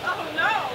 Oh no!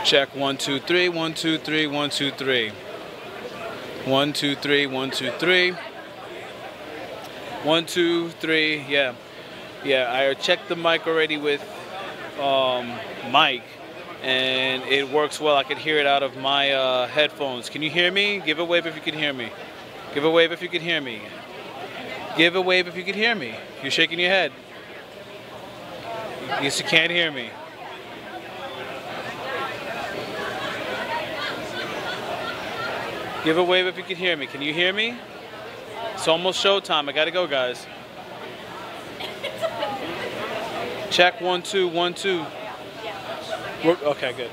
Check 1 2 3 1 2 3 1 2 3 1 2 3 1 2 3 1 2 3. Yeah, I checked the mic already with Mike, and it works well. I can hear it out of my headphones. Can you hear me? Give a wave if you can hear me. Give a wave if you can hear me. Give a wave if you can hear me. You're shaking your head. Yes, you can't hear me. Give a wave if you can hear me. Can you hear me? It's almost showtime. I gotta go, guys. Check 1 2 1 2. Okay, good.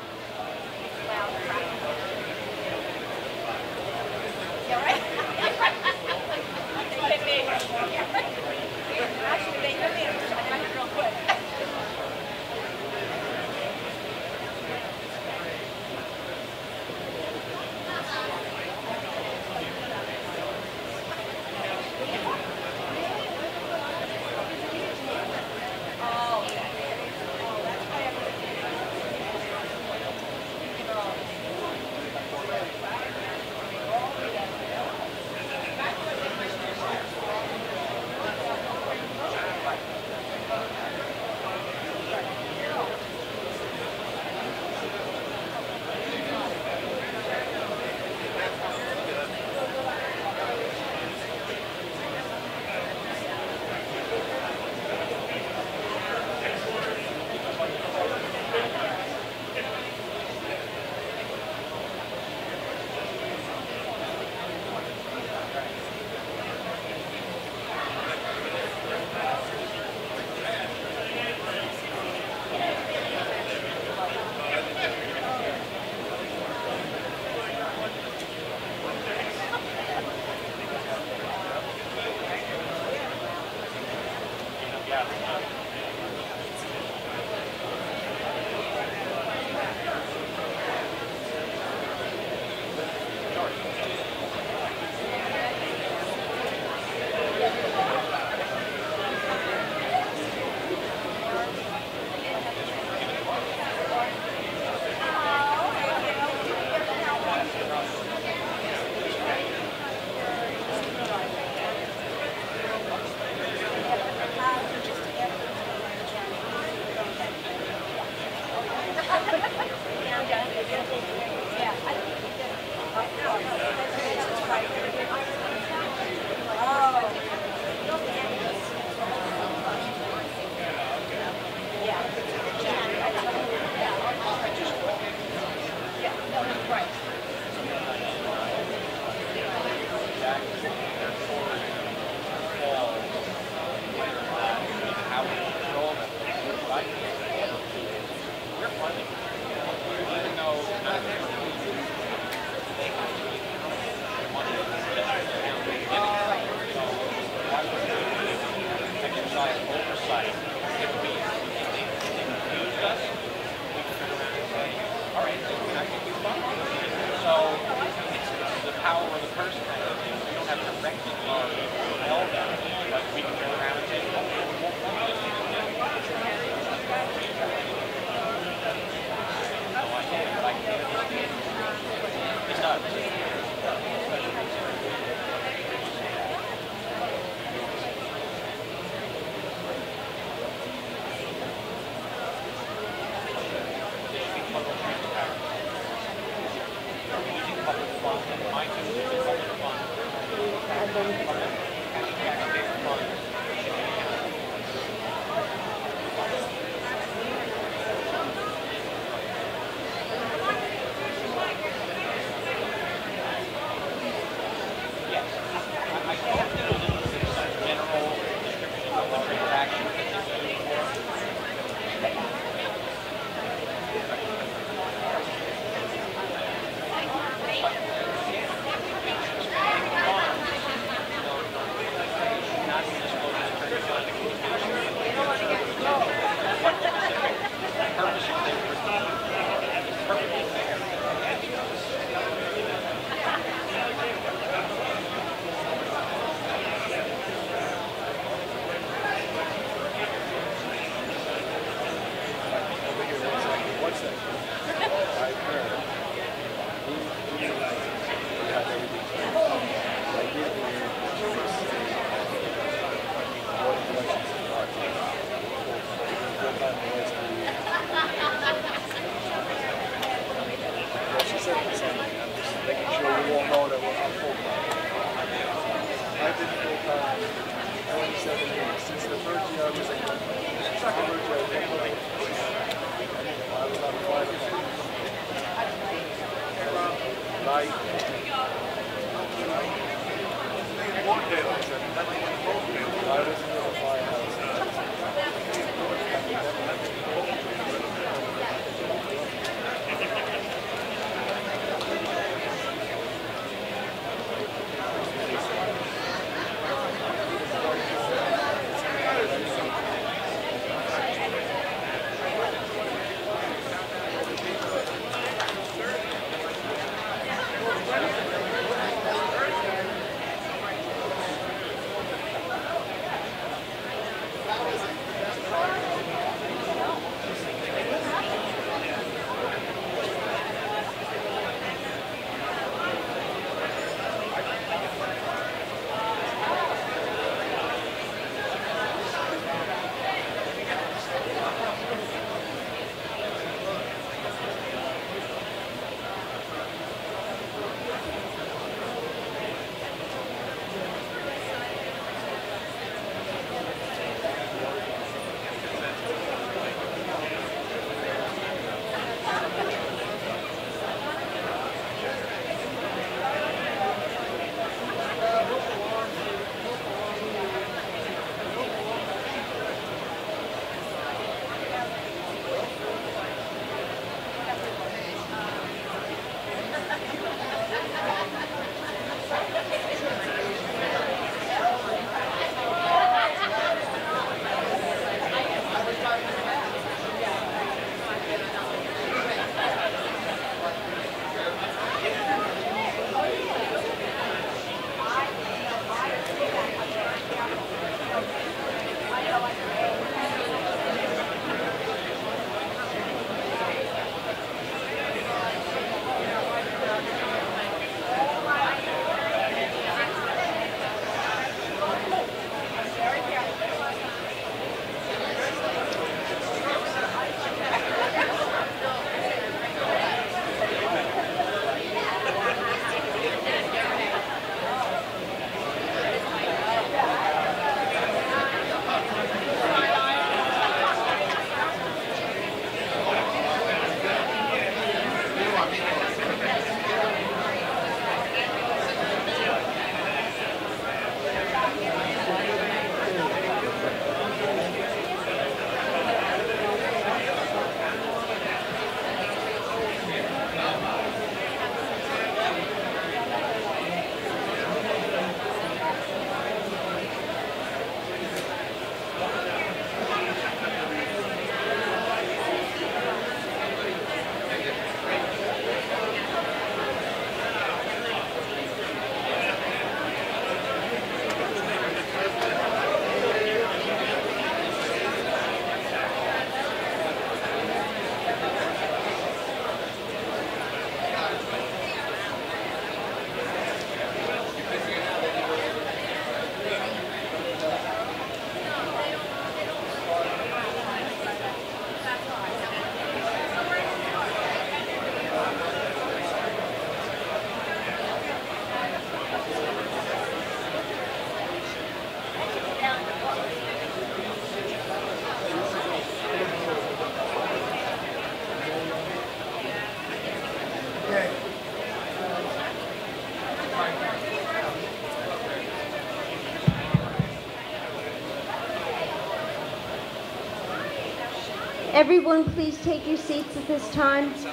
Everyone, please take your seats at this time. She's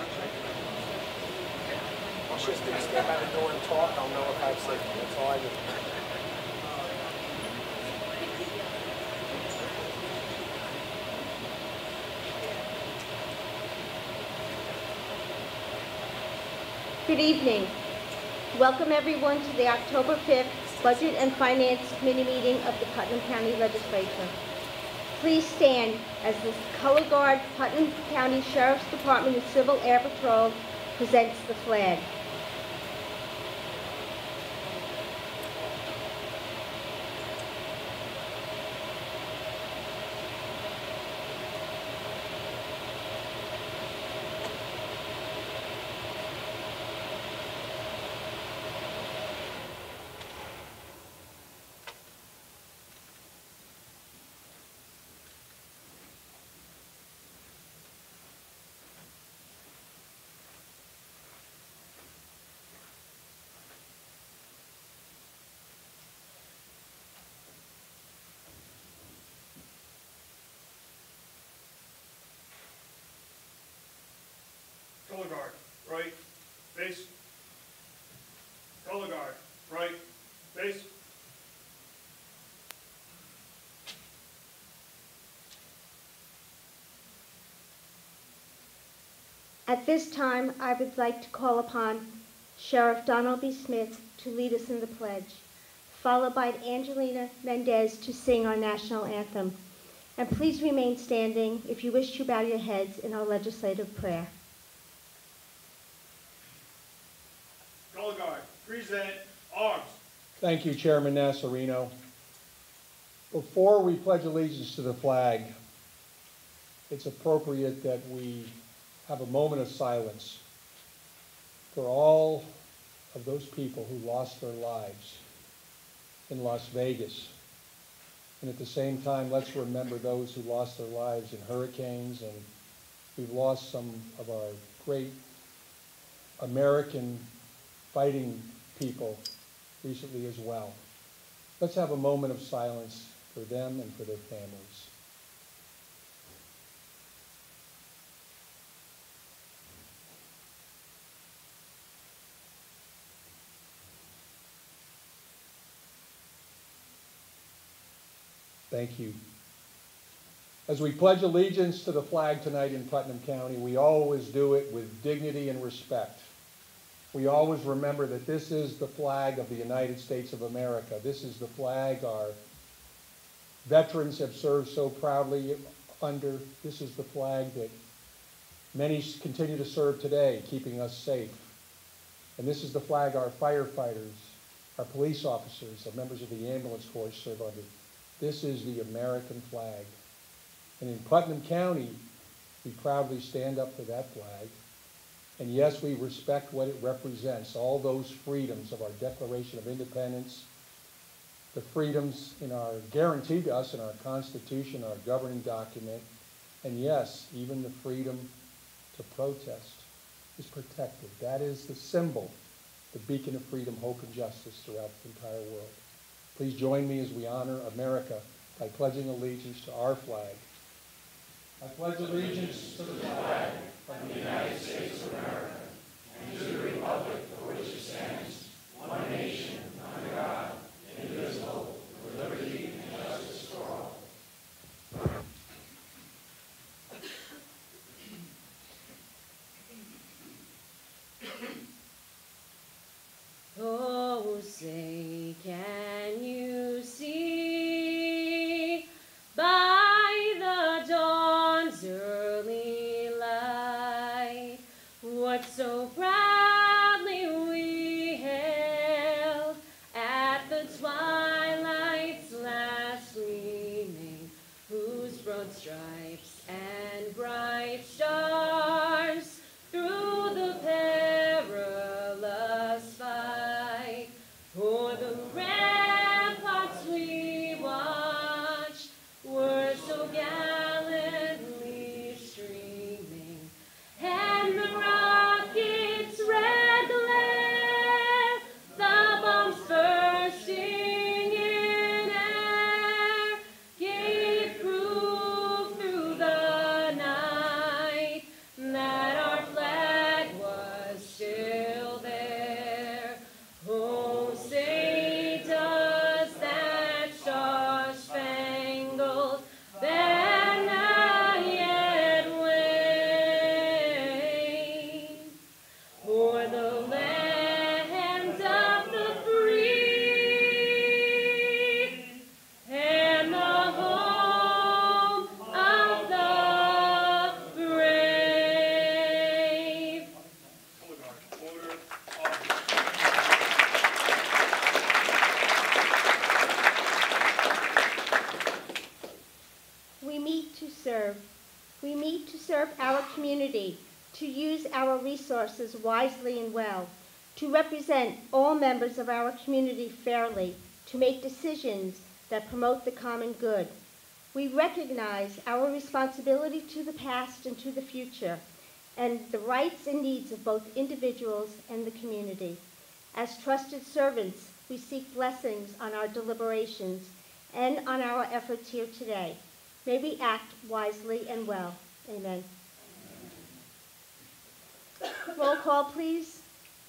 just going to stand by the door and talk. I'll know if I've said it. That's all I do. Good evening. Welcome everyone to the October 5th Budget and Finance Committee meeting of the Putnam County Legislature. Please stand as the Color Guard Putnam County Sheriff's Department and Civil Air Patrol presents the flag. Color guard, right, base. Color guard, right, base. At this time, I would like to call upon Sheriff Donald B. Smith to lead us in the pledge, followed by Angelina Mendez to sing our national anthem. And please remain standing if you wish to bow your heads in our legislative prayer. Color guard, present arms. Thank you, Chairman Nassarino. Before we pledge allegiance to the flag, it's appropriate that we have a moment of silence for all of those people who lost their lives in Las Vegas. And at the same time, let's remember those who lost their lives in hurricanes, and we've lost some of our great American fighting people recently as well. Let's have a moment of silence for them and for their families. Thank you. As we pledge allegiance to the flag tonight in Putnam County, we always do it with dignity and respect. We always remember that this is the flag of the United States of America. This is the flag our veterans have served so proudly under. This is the flag that many continue to serve today, keeping us safe. And this is the flag our firefighters, our police officers, our members of the ambulance corps serve under. This is the American flag. And in Putnam County, we proudly stand up for that flag. And yes, we respect what it represents, all those freedoms of our Declaration of Independence, the freedoms guaranteed to us in our Constitution, our governing document, and yes, even the freedom to protest is protected. That is the symbol, the beacon of freedom, hope, and justice throughout the entire world. Please join me as we honor America by pledging allegiance to our flag. I pledge allegiance to the flag of the United States of America and to the republic for which it stands, one nation, under God, indivisible, with liberty and justice for all. Oh, say, can you see by the dawn's early light what so proudly we hailed at the twilight's last gleaming, whose broad stripes and bright stars through the perilous fight o'er the ramparts we watched were so gallantly streaming, and the rockets to serve our community, to use our resources wisely and well, to represent all members of our community fairly, to make decisions that promote the common good. We recognize our responsibility to the past and to the future, and the rights and needs of both individuals and the community. As trusted servants, we seek blessings on our deliberations and on our efforts here today. May we act wisely and well. Amen. Roll call, please.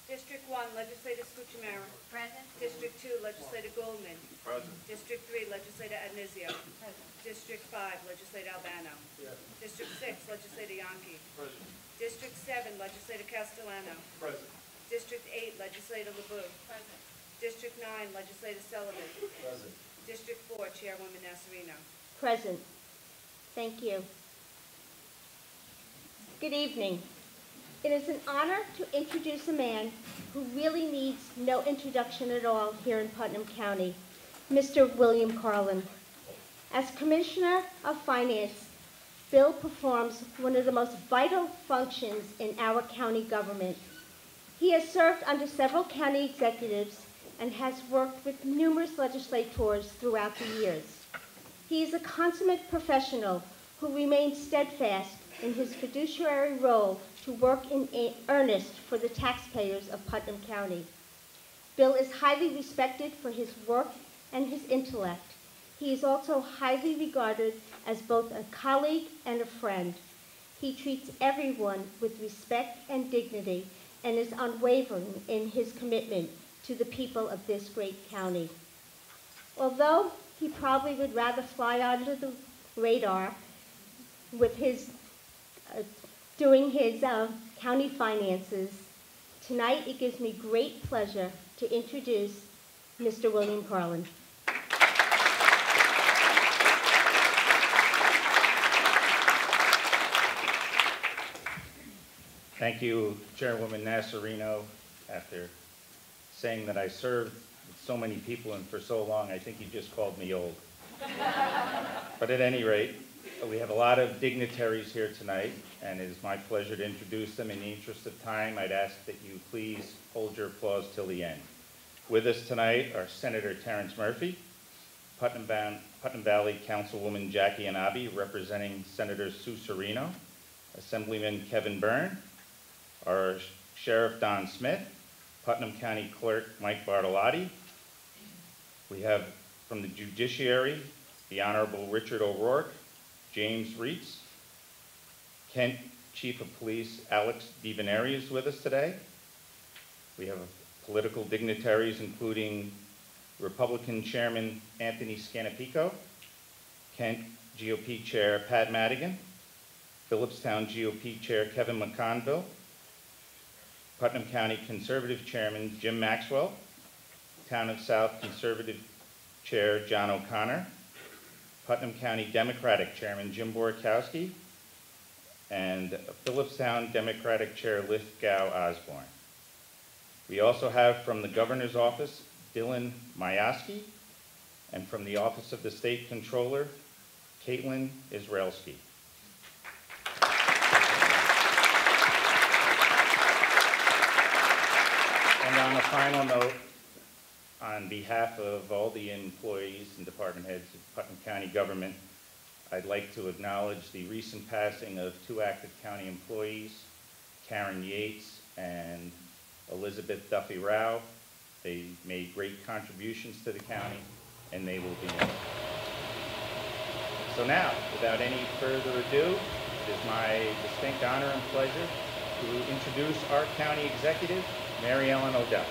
District 1, Legislator Scuchamara. Present. District 2, Legislator Goldman. Present. District 3, Legislator Adnizio. District 5, Legislator Albano. District 6, Legislator Yonke. Present. District 7, Legislator Castellano. Present. District 8, Legislator LeBeau. Present. District 9, Legislator Sullivan. Present. District 4, Chairwoman Nasarino. Present. Thank you. Good evening. It is an honor to introduce a man who really needs no introduction at all here in Putnam County, Mr. William Carlin. As Commissioner of Finance, Bill performs one of the most vital functions in our county government. He has served under several county executives and has worked with numerous legislators throughout the years. He is a consummate professional who remains steadfast in his fiduciary role to work in earnest for the taxpayers of Putnam County. Bill is highly respected for his work and his intellect. He is also highly regarded as both a colleague and a friend. He treats everyone with respect and dignity and is unwavering in his commitment to the people of this great county. Although he probably would rather fly under the radar with his doing his county finances, tonight it gives me great pleasure to introduce Mr. William Carlin. Thank you, Chairwoman Nasarino. After saying that I served with so many people and for so long, I think you just called me old. But at any rate, we have a lot of dignitaries here tonight, and it is my pleasure to introduce them. In the interest of time, I'd ask that you please hold your applause till the end. With us tonight are Senator Terrence Murphy, Putnam Valley Councilwoman Jackie Anabi, representing Senator Sue Serino, Assemblyman Kevin Byrne, our Sheriff Don Smith, Putnam County Clerk Mike Bartolotti. We have from the Judiciary, the Honorable Richard O'Rourke, James Reitz, Kent Chief of Police Alex DiVeneri is with us today. We have political dignitaries including Republican Chairman Anthony Scanapico, Kent GOP Chair Pat Madigan, Phillipstown GOP Chair Kevin McConville, Putnam County Conservative Chairman Jim Maxwell, Town of South Conservative Chair John O'Connor, Putnam County Democratic Chairman Jim Borkowski, and Phillipstown Democratic Chair Lithgow Osborne. We also have from the Governor's Office, Dylan Mayoski, and from the Office of the State Controller, Caitlin Israelski. And on a final note, on behalf of all the employees and department heads of Putnam County government, I'd like to acknowledge the recent passing of two active county employees, Karen Yates and Elizabeth Duffy Rao. They made great contributions to the county, and they will be missed. So now, without any further ado, it is my distinct honor and pleasure to introduce our county executive, Mary Ellen Odell.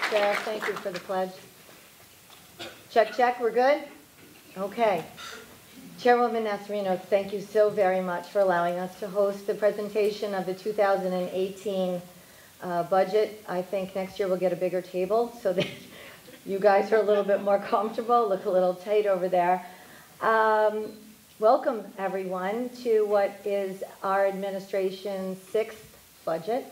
Sheriff, thank you for the pledge. Check, check, we're good? Okay. Chairwoman Nasarino, thank you so very much for allowing us to host the presentation of the 2018 budget. I think next year we'll get a bigger table so that you guys are a little bit more comfortable. Look a little tight over there. welcome everyone to what is our administration's 6th budget.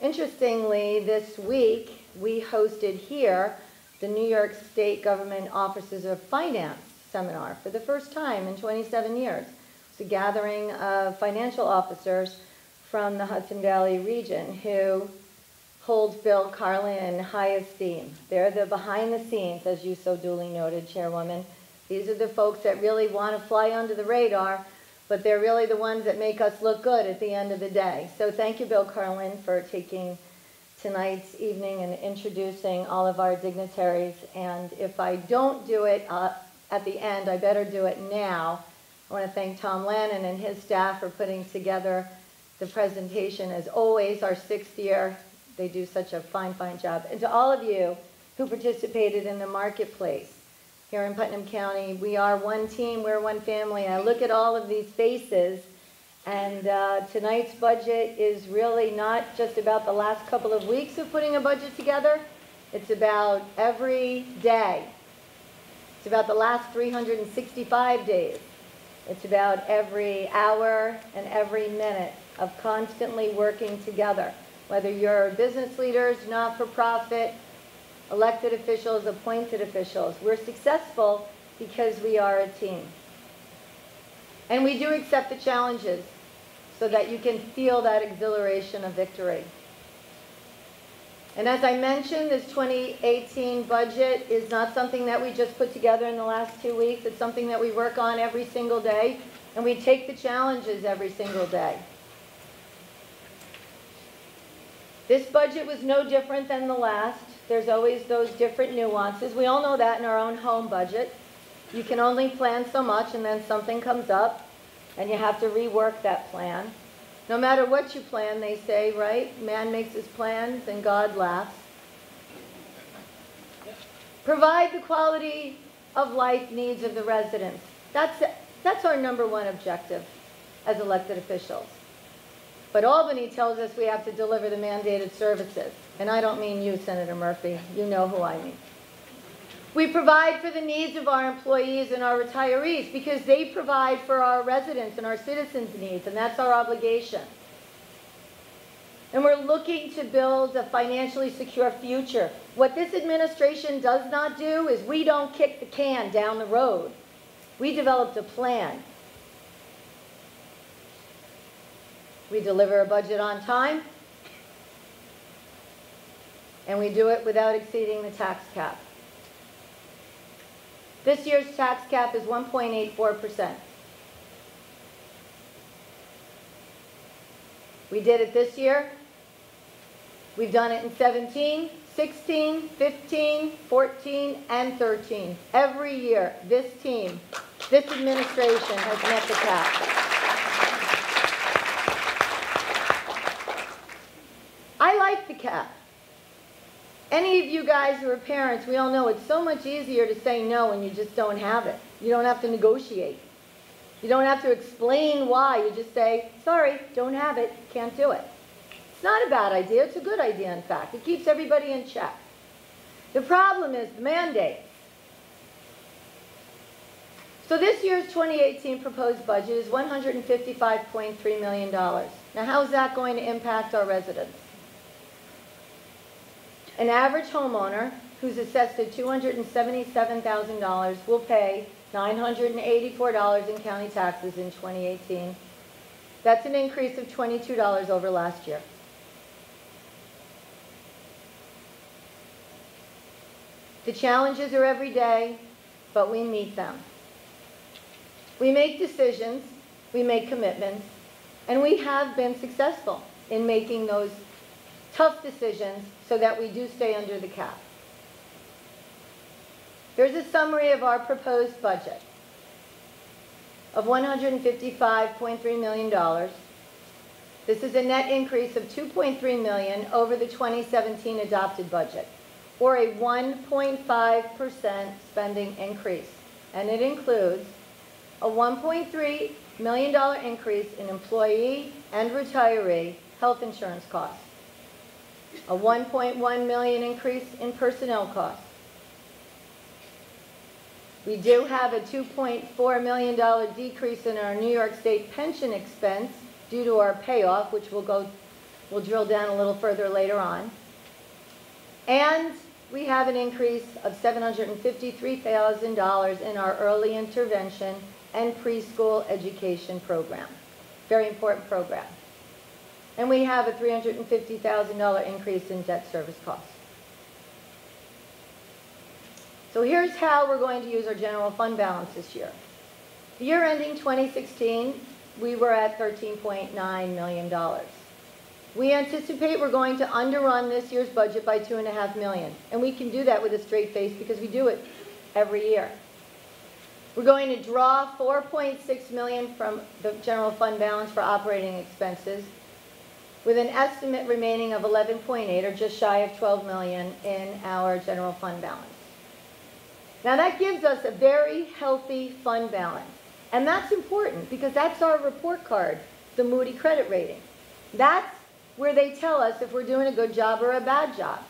Interestingly, this week we hosted here the New York State Government Officers of Finance seminar for the first time in 27 years. It's a gathering of financial officers from the Hudson Valley region who hold Bill Carlin in high esteem. They're the behind the scenes, as you so duly noted, Chairwoman. These are the folks that really want to fly under the radar, but they're really the ones that make us look good at the end of the day. So thank you, Bill Carlin, for taking tonight's evening and introducing all of our dignitaries. And if I don't do it at the end, I better do it now. I want to thank Tom Lannon and his staff for putting together the presentation. As always, our 6th year, they do such a fine, fine job. And to all of you who participated in the marketplace here in Putnam County, we are one team, we're one family. I look at all of these faces, and tonight's budget is really not just about the last couple of weeks of putting a budget together. It's about every day. It's about the last 365 days. It's about every hour and every minute of constantly working together. Whether you're business leaders, not-for-profit, elected officials, appointed officials, we're successful because we are a team. And we do accept the challenges so that you can feel that exhilaration of victory. And as I mentioned, this 2018 budget is not something that we just put together in the last 2 weeks. It's something that we work on every single day, and we take the challenges every single day. This budget was no different than the last. There's always those different nuances. We all know that in our own home budget. You can only plan so much, and then something comes up, and you have to rework that plan. No matter what you plan, they say, right? Man makes his plans and God laughs. Provide the quality of life needs of the residents. That's our #1 objective as elected officials. But Albany tells us we have to deliver the mandated services. And I don't mean you, Senator Murphy. You know who I mean. We provide for the needs of our employees and our retirees because they provide for our residents and our citizens' needs, and that's our obligation. And we're looking to build a financially secure future. What this administration does not do is we don't kick the can down the road. We developed a plan. We deliver a budget on time, and we do it without exceeding the tax cap. This year's tax cap is 1.84%. We did it this year. We've done it in 17, 16, 15, 14, and 13. Every year, this team, this administration has met the cap. I like the cap. Any of you guys who are parents, we all know it's so much easier to say no when you just don't have it. You don't have to negotiate. You don't have to explain why. You just say, sorry, don't have it, can't do it. It's not a bad idea. It's a good idea, in fact. It keeps everybody in check. The problem is the mandates. So this year's 2018 proposed budget is $155.3 million. Now, how is that going to impact our residents? An average homeowner who's assessed at $277,000 will pay $984 in county taxes in 2018. That's an increase of $22 over last year. The challenges are every day, but we meet them. We make decisions, we make commitments, and we have been successful in making those tough decisions so that we do stay under the cap. Here's a summary of our proposed budget of $155.3 million. This is a net increase of $2.3 million over the 2017 adopted budget, or a 1.5% spending increase. And it includes a $1.3 million increase in employee and retiree health insurance costs, a $1.1 million increase in personnel costs, We do have a $2.4 million decrease in our New York State pension expense due to our payoff, which we'll drill down a little further later on. And we have an increase of $753,000 in our early intervention and preschool education program. Very important program. And we have a $350,000 increase in debt service costs. So here's how we're going to use our general fund balance this year. The year ending 2016, we were at $13.9 million. We anticipate we're going to underrun this year's budget by $2.5 million. And we can do that with a straight face because we do it every year. We're going to draw $4.6 million from the general fund balance for operating expenses, with an estimate remaining of 11.8, or just shy of 12 million in our general fund balance. Now that gives us a very healthy fund balance. And that's important because that's our report card, the Moody credit rating. That's where they tell us if we're doing a good job or a bad job.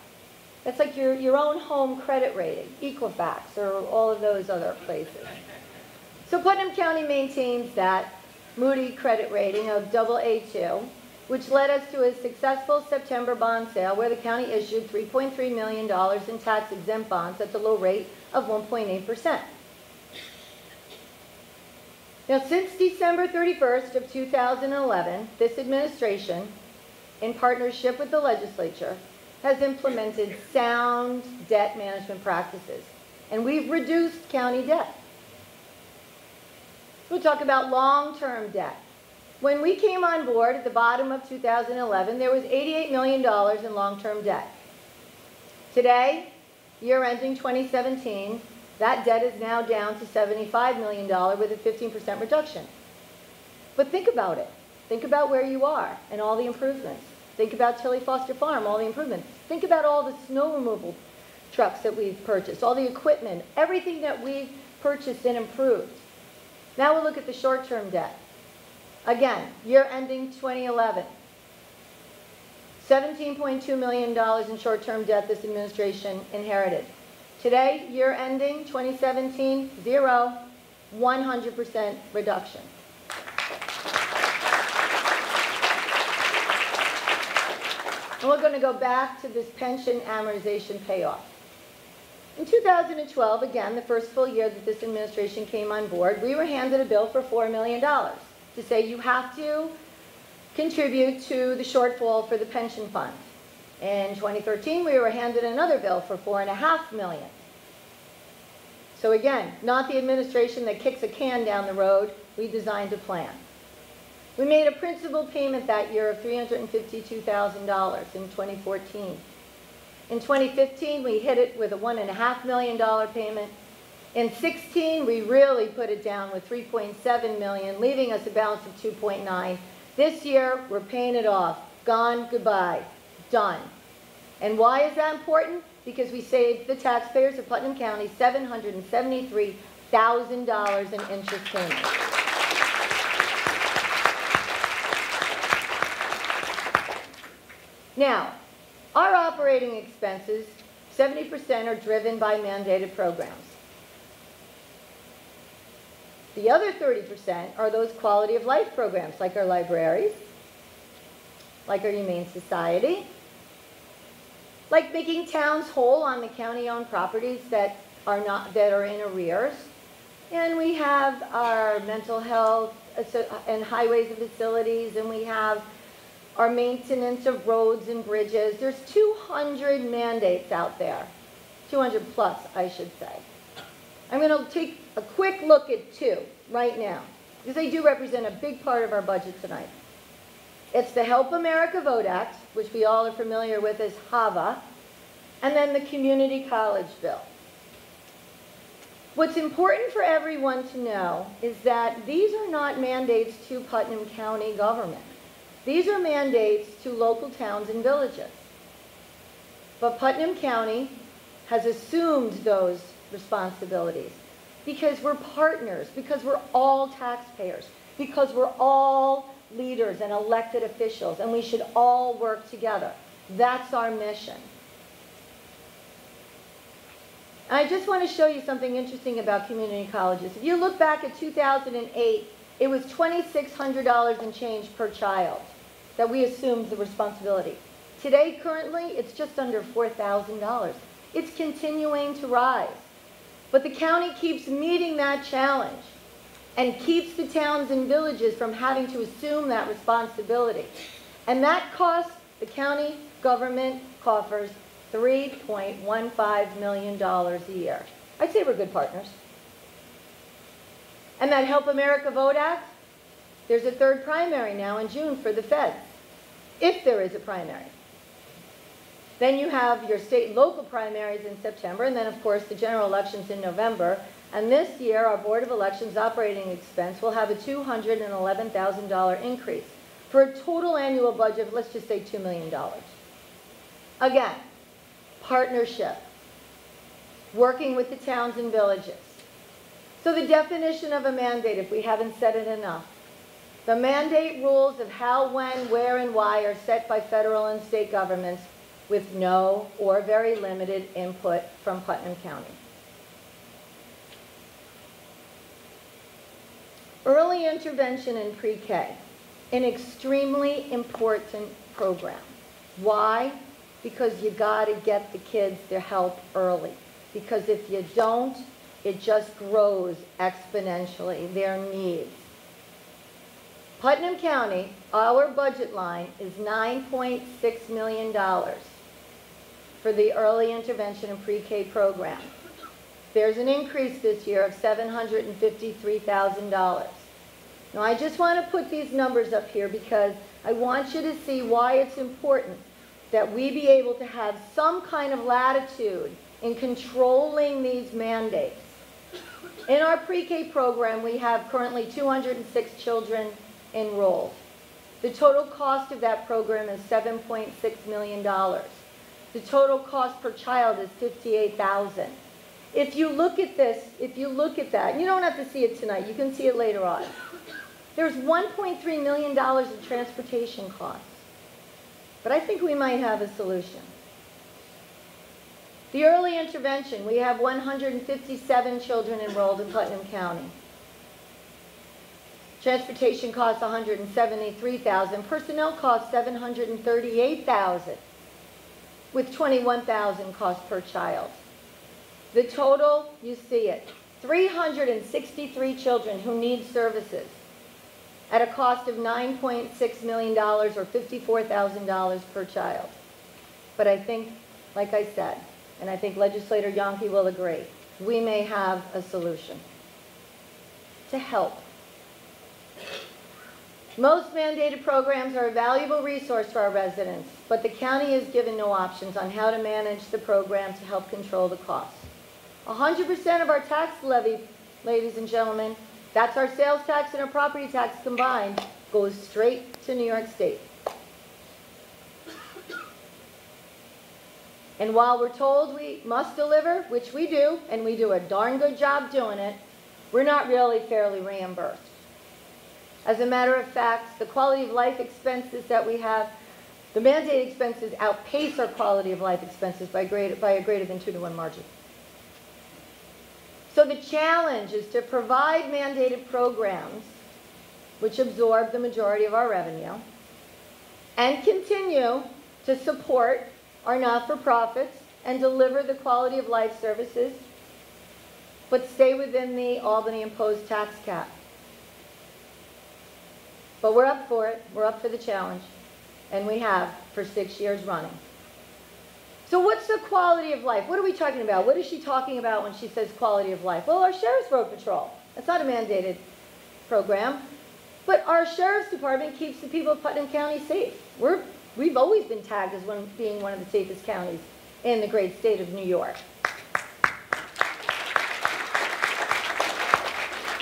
That's like your own home credit rating, Equifax, or all of those other places. So Putnam County maintains that Moody credit rating of AA2, which led us to a successful September bond sale where the county issued $3.3 million in tax-exempt bonds at the low rate of 1.8%. Now, since December 31st of 2011, this administration, in partnership with the legislature, has implemented sound debt management practices, and we've reduced county debt. We'll talk about long-term debt. When we came on board at the bottom of 2011, there was $88 million in long-term debt. Today, year ending 2017, that debt is now down to $75 million with a 15% reduction. But think about it. Think about where you are and all the improvements. Think about Tilly Foster Farm, all the improvements. Think about all the snow removal trucks that we've purchased, all the equipment, everything that we've purchased and improved. Now we'll look at the short-term debt. Again, year ending 2011, $17.2 million in short-term debt this administration inherited. Today, year ending 2017, zero, 100% reduction. And we're going to go back to this pension amortization payoff. In 2012, again, the first full year that this administration came on board, we were handed a bill for $4 million to say you have to contribute to the shortfall for the pension fund. In 2013, we were handed another bill for $4.5 million. So again, not the administration that kicks a can down the road. We designed a plan. We made a principal payment that year of $352,000 in 2014. In 2015, we hit it with a $1.5 million payment. In 2016, we really put it down with $3.7 million, leaving us a balance of $2.9. This year, we're paying it off. Gone, goodbye, done. And why is that important? Because we saved the taxpayers of Putnam County $773,000 in interest payments. Now, our operating expenses, 70% are driven by mandated programs. The other 30% are those quality of life programs, like our libraries, like our Humane Society, like making towns whole on the county-owned properties that are in arrears. And we have our mental health and highways and facilities, and we have our maintenance of roads and bridges. There's 200 mandates out there, 200 plus, I should say. I'm going to take a quick look at two right now, because they do represent a big part of our budget tonight. It's the Help America Vote Act, which we all are familiar with as HAVA, and then the Community College Bill. What's important for everyone to know is that these are not mandates to Putnam County government. These are mandates to local towns and villages. But Putnam County has assumed those responsibilities because we're partners, because we're all taxpayers, because we're all leaders and elected officials, and we should all work together. That's our mission. And I just want to show you something interesting about community colleges. If you look back at 2008, it was $2,600 and change per child that we assumed the responsibility. Today, currently, it's just under $4,000. It's continuing to rise. But the county keeps meeting that challenge and keeps the towns and villages from having to assume that responsibility. And that costs the county government coffers $3.15 million a year. I'd say we're good partners. And that Help America Vote Act, there's a third primary now in June for the feds, if there is a primary. Then you have your state and local primaries in September, and then of course the general elections in November. And this year, our Board of Elections operating expense will have a $211,000 increase for a total annual budget of, let's just say, $2 million. Again, partnership, working with the towns and villages. So the definition of a mandate, if we haven't said it enough, the mandate rules of how, when, where, and why are set by federal and state governments with no or very limited input from Putnam County. Early intervention in pre-K, an extremely important program. Why? Because you got to get the kids their help early. Because if you don't, it just grows exponentially, their needs. Putnam County, our budget line is $9.6 million for the early intervention and pre-K program. There's an increase this year of $753,000. Now I just want to put these numbers up here because I want you to see why it's important that we be able to have some kind of latitude in controlling these mandates. In our pre-K program, we have currently 206 children enrolled. The total cost of that program is $7.6 million. The total cost per child is $58,000. If you look at this, if you look at that, and you don't have to see it tonight, you can see it later on. There's $1.3 million in transportation costs. But I think we might have a solution. The early intervention, we have 157 children enrolled in Putnam County. Transportation costs $173,000. Personnel costs $738,000, with $21,000 cost per child. The total, you see it, 363 children who need services at a cost of $9.6 million or $54,000 per child. But I think, like I said, and I think Legislator Yonke will agree, we may have a solution to help. Most mandated programs are a valuable resource for our residents, but the county is given no options on how to manage the program to help control the costs. 100% of our tax levy, ladies and gentlemen, that's our sales tax and our property tax combined, goes straight to New York State. And while we're told we must deliver, which we do, and we do a darn good job doing it, we're not really fairly reimbursed. As a matter of fact, the quality of life expenses that we have, the mandated expenses outpace our quality of life expenses by a greater than 2-to-1 margin. So the challenge is to provide mandated programs which absorb the majority of our revenue and continue to support our not-for-profits and deliver the quality of life services, but stay within the Albany imposed tax cap. But we're up for it. We're up for the challenge. And we have for 6 years running. So what's the quality of life? What are we talking about? What is she talking about when she says quality of life? Well, our Sheriff's Road Patrol. That's not a mandated program. But our Sheriff's Department keeps the people of Putnam County safe. We've always been tagged as being one of the safest counties in the great state of New York.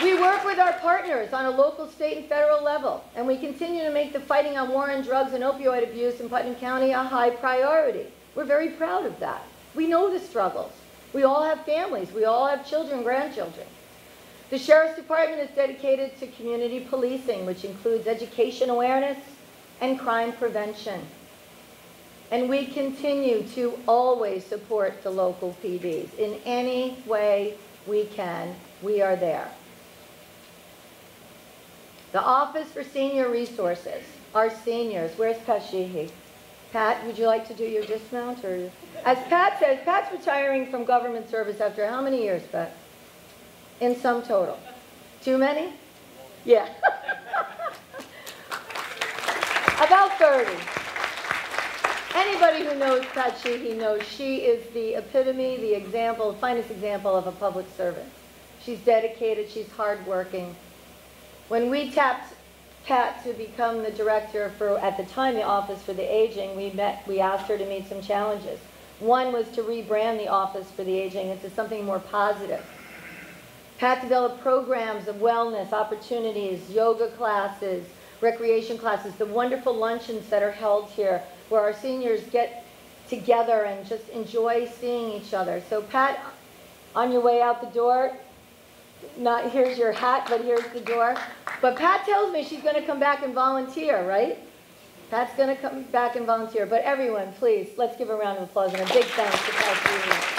We work with our partners on a local, state, and federal level, and we continue to make the fighting on war on drugs and opioid abuse in Putnam County a high priority. We're very proud of that. We know the struggles. We all have families. We all have children, grandchildren. The Sheriff's Department is dedicated to community policing, which includes education awareness and crime prevention. And we continue to always support the local PDs. In any way we can, we are there. The Office for Senior Resources, our seniors. Where's Pat Sheehy? Pat, would you like to do your dismount? Or, as Pat says, Pat's retiring from government service after how many years, Pat? In sum total. Too many? Yeah. About 30. Anybody who knows Pat Sheehy knows she is the epitome, the example, finest example of a public servant. She's dedicated, she's hardworking. When we tapped Pat to become the director for, at the time, the Office for the Aging, we asked her to meet some challenges. One was to rebrand the Office for the Aging into something more positive. Pat developed programs of wellness, opportunities, yoga classes, recreation classes, the wonderful luncheons that are held here where our seniors get together and just enjoy seeing each other. So Pat, on your way out the door, not here's your hat, but here's the door. But Pat tells me she's going to come back and volunteer, right? Pat's going to come back and volunteer. But everyone, please, let's give a round of applause and a big thanks to Pat Sheehy.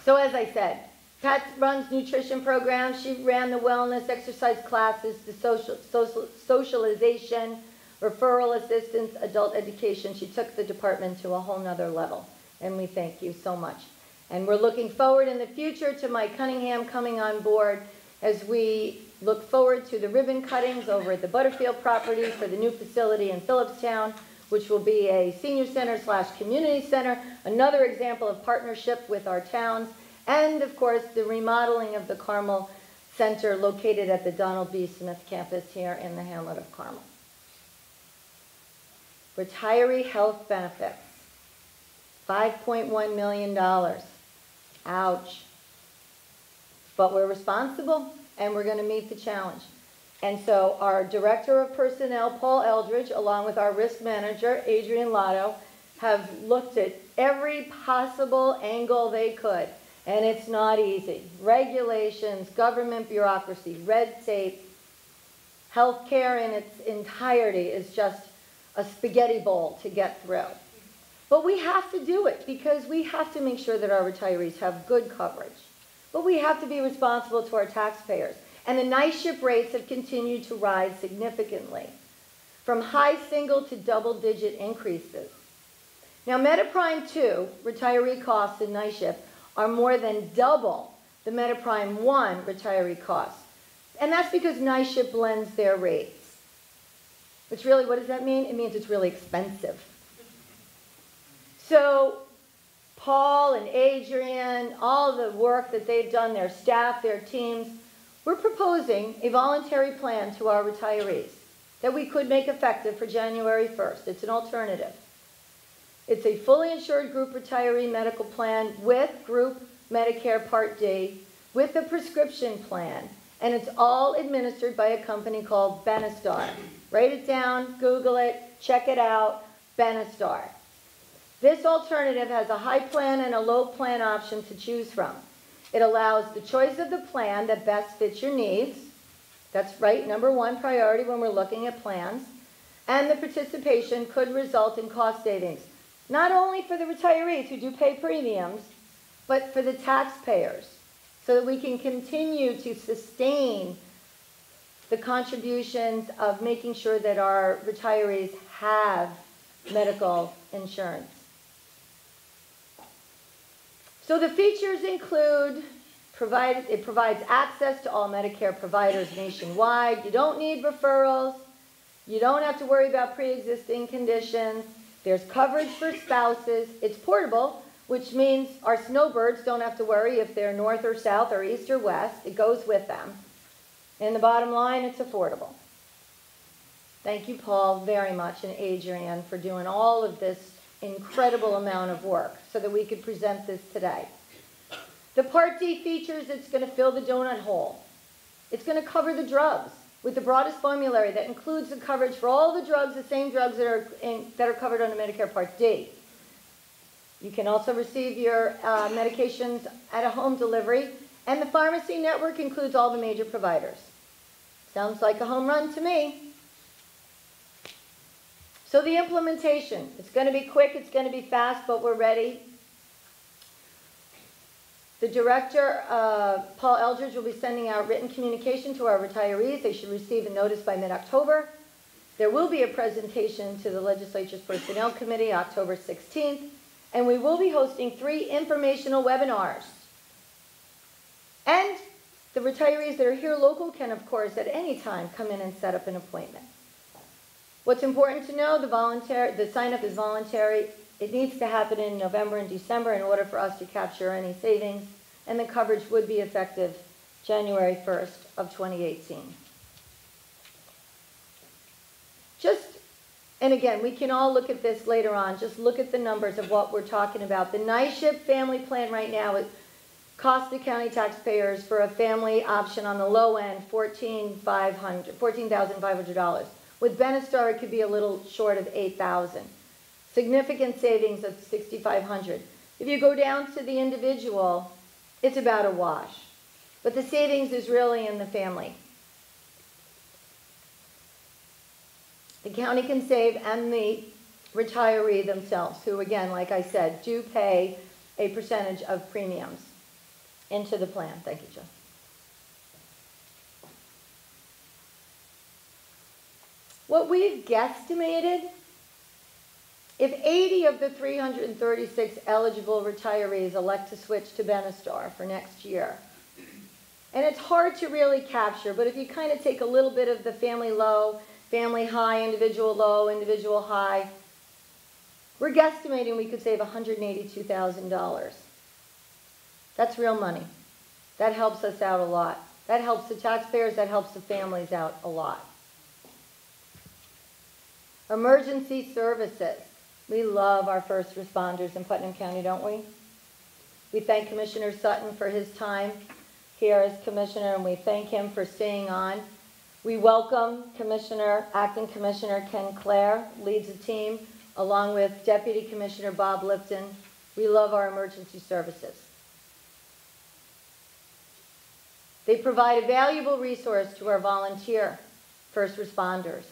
So as I said, Pat runs nutrition programs. She ran the wellness, exercise classes, the socialization, referral assistance, adult education. She took the department to a whole nother level. And we thank you so much. And we're looking forward in the future to Mike Cunningham coming on board as we look forward to the ribbon cuttings over at the Butterfield property for the new facility in Phillipstown, which will be a senior center / community center, another example of partnership with our towns, and of course the remodeling of the Carmel Center located at the Donald B. Smith campus here in the hamlet of Carmel. Retiree health benefits. $5.1 million. Ouch. But we're responsible and we're going to meet the challenge. And so our Director of Personnel, Paul Eldridge, along with our risk manager, Adrian Lotto, have looked at every possible angle they could. And it's not easy. Regulations, government bureaucracy, red tape, healthcare in its entirety is just a spaghetti bowl to get through. But we have to do it because we have to make sure that our retirees have good coverage. But we have to be responsible to our taxpayers. And the NYSHIP rates have continued to rise significantly, from high single to double-digit increases. Now, MetaPrime 2 retiree costs in NYSHIP are more than double the MetaPrime 1 retiree costs. And that's because NYSHIP blends their rates. Which really, what does that mean? It means it's really expensive. So Paul and Adrian, all the work that they've done, their staff, their teams, we're proposing a voluntary plan to our retirees that we could make effective for January 1st. It's an alternative. It's a fully insured group retiree medical plan with group Medicare Part D, with a prescription plan, and it's all administered by a company called Benistar. Write it down, Google it, check it out, Benistar. This alternative has a high plan and a low plan option to choose from. It allows the choice of the plan that best fits your needs. That's right, number one priority when we're looking at plans. And the participation could result in cost savings, not only for the retirees who do pay premiums, but for the taxpayers, so that we can continue to sustain the contributions of making sure that our retirees have medical insurance. So the features include, it provides access to all Medicare providers nationwide. You don't need referrals. You don't have to worry about pre-existing conditions. There's coverage for spouses. It's portable, which means our snowbirds don't have to worry if they're north or south or east or west. It goes with them. And the bottom line, it's affordable. Thank you, Paul, very much, and Adrian, for doing all of this incredible amount of work so that we could present this today. The Part D features, it's going to fill the donut hole. It's going to cover the drugs with the broadest formulary that includes the coverage for all the drugs, the same drugs that are covered under Medicare Part D. You can also receive your medications at a home delivery, and the pharmacy network includes all the major providers. Sounds like a home run to me. So the implementation, it's going to be quick, it's going to be fast, but we're ready. The director, Paul Eldridge, will be sending out written communication to our retirees. They should receive a notice by mid-October. There will be a presentation to the Legislature's Personnel Committee October 16th, and we will be hosting 3 informational webinars. And the retirees that are here local can, of course, at any time come in and set up an appointment. What's important to know, the sign-up is voluntary. It needs to happen in November and December in order for us to capture any savings, and the coverage would be effective January 1st of 2018. And again, we can all look at this later on. Just look at the numbers of what we're talking about. The NYSHIP family plan right now, it costs the county taxpayers for a family option on the low end $14,500. With Benestar, it could be a little short of $8,000. Significant savings of $6,500. If you go down to the individual, it's about a wash. But the savings is really in the family. The county can save, and the retiree themselves, who again, like I said, do pay a percentage of premiums into the plan. Thank you, Joe. What we've guesstimated, if 80 of the 336 eligible retirees elect to switch to Benestar for next year, and it's hard to really capture, but if you kind of take a little bit of the family low, family high, individual low, individual high, we're guesstimating we could save $182,000. That's real money. That helps us out a lot. That helps the taxpayers, that helps the families out a lot. Emergency services. We love our first responders in Putnam County, don't we? We thank Commissioner Sutton for his time here as Commissioner, and we thank him for staying on. We welcome Acting Commissioner Ken Clare, leads the team, along with Deputy Commissioner Bob Lipton. We love our emergency services. They provide a valuable resource to our volunteer first responders.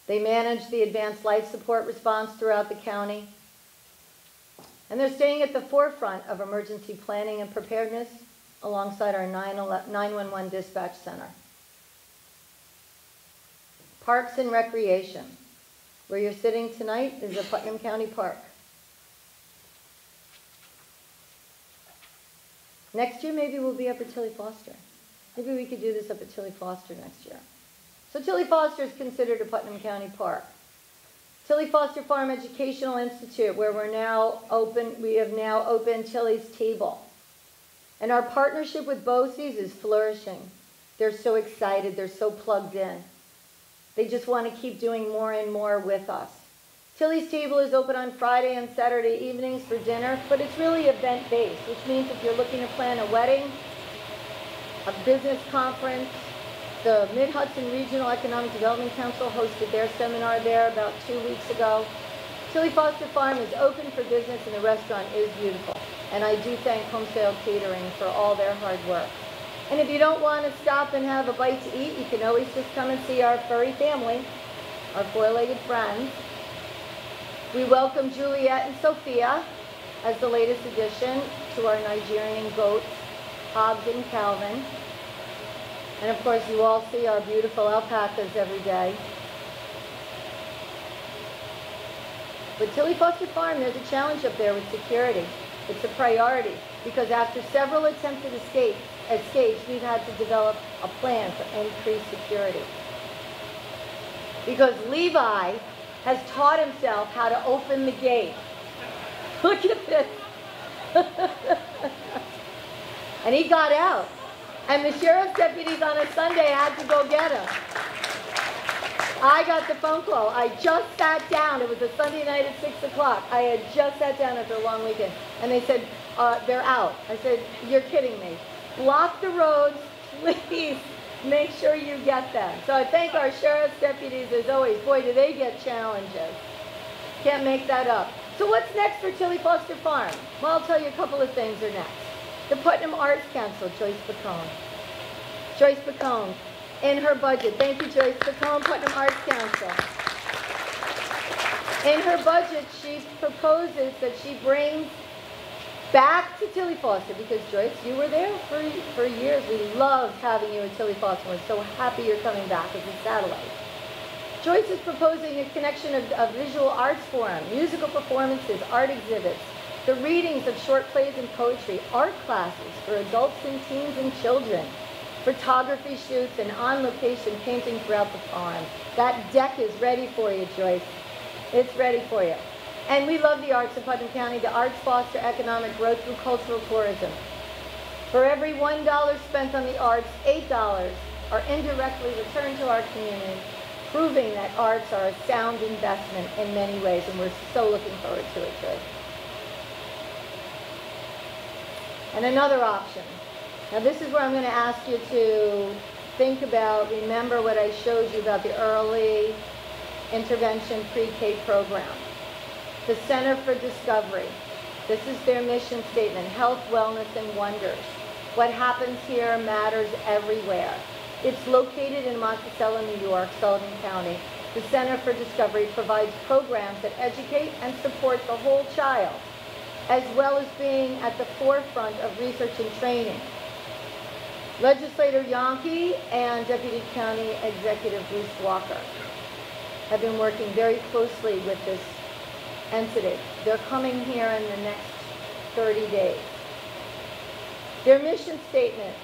They manage the advanced life support response throughout the county. And they're staying at the forefront of emergency planning and preparedness alongside our 911 dispatch center. Parks and Recreation. Where you're sitting tonight is a Putnam County park. Next year, maybe we'll be up at Tilly Foster. Maybe we could do this up at Tilly Foster next year. So Tilly Foster is considered a Putnam County park. Tilly Foster Farm Educational Institute, where we have now opened Tilly's Table. And our partnership with BOCES is flourishing. They're so excited, they're so plugged in. They just want to keep doing more and more with us. Tilly's Table is open on Friday and Saturday evenings for dinner, but it's really event-based, which means if you're looking to plan a wedding, a business conference, the Mid-Hudson Regional Economic Development Council hosted their seminar there about 2 weeks ago. Tilly Foster Farm is open for business and the restaurant is beautiful. And I do thank Homesale Catering for all their hard work. And if you don't want to stop and have a bite to eat, you can always just come and see our furry family, our four-legged friends. We welcome Juliet and Sophia as the latest addition to our Nigerian goats, Hobbs and Calvin. And of course, you all see our beautiful alpacas every day. With Tilly Foster Farm, there's a challenge up there with security. It's a priority because after several attempted escapes, we've had to develop a plan for increased security. Because Levi has taught himself how to open the gate. Look at this. And he got out. And the sheriff's deputies on a Sunday had to go get him. I got the phone call. I just sat down. It was a Sunday night at 6 o'clock. I had just sat down after a long weekend. And they said, they're out. I said, you're kidding me. Block the roads, please. Make sure you get them. So I thank our sheriff's deputies as always. Boy, do they get challenges. Can't make that up. So what's next for Tilly Foster Farm? Well, I'll tell you a couple of things are next. The Putnam Arts Council, Joyce Bacone. Joyce Bacone, in her budget. Thank you, Joyce Bacone, Putnam Arts Council. In her budget, she proposes that she brings back to Tilly Foster, because Joyce, you were there for years. We loved having you at Tilly Foster. We're so happy you're coming back as a satellite. Joyce is proposing a connection of a visual arts forum, musical performances, art exhibits, the readings of short plays and poetry, art classes for adults and teens and children, photography shoots, and on-location painting throughout the farm. That deck is ready for you, Joyce. It's ready for you. And we love the arts in Putnam County. The arts foster economic growth through cultural tourism. For every $1 spent on the arts, $8 are indirectly returned to our community, proving that arts are a sound investment in many ways, and we're so looking forward to it, Joyce. And another option. Now this is where I'm going to ask you to think about, remember what I showed you about the early intervention pre-K program. The Center for Discovery. This is their mission statement: health, wellness, and wonders. What happens here matters everywhere. It's located in Monticello, New York, Sullivan County. The Center for Discovery provides programs that educate and support the whole child, as well as being at the forefront of research and training. Legislator Yonke and Deputy County Executive Bruce Walker have been working very closely with this entity. They're coming here in the next 30 days. Their mission statement,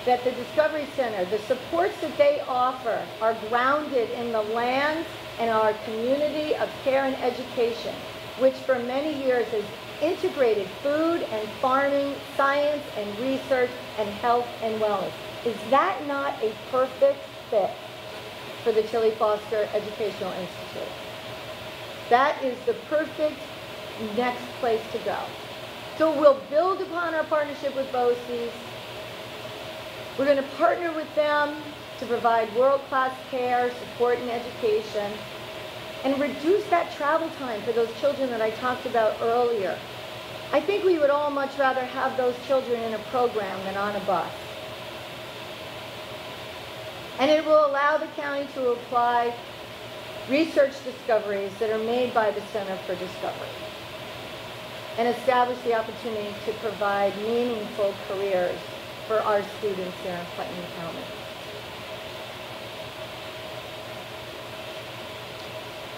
that the Discovery Center, the supports that they offer are grounded in the land and our community of care and education, which for many years has integrated food and farming, science and research, and health and wellness. Is that not a perfect fit for the Tilly Foster Educational Institute? That is the perfect next place to go. So we'll build upon our partnership with BOCES. We're going to partner with them to provide world-class care, support, and education, and reduce that travel time for those children that I talked about earlier. I think we would all much rather have those children in a program than on a bus. And it will allow the county to apply research discoveries that are made by the Center for Discovery and establish the opportunity to provide meaningful careers for our students here in Putnam County.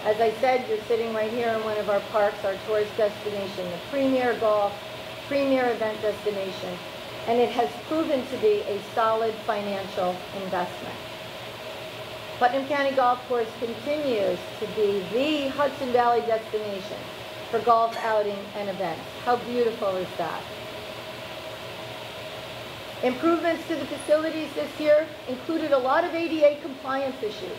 As I said, you're sitting right here in one of our parks, our tourist destination, the premier golf, premier event destination, and it has proven to be a solid financial investment. Putnam County Golf Course continues to be the Hudson Valley destination for golf outing and events. How beautiful is that? Improvements to the facilities this year included a lot of ADA compliance issues.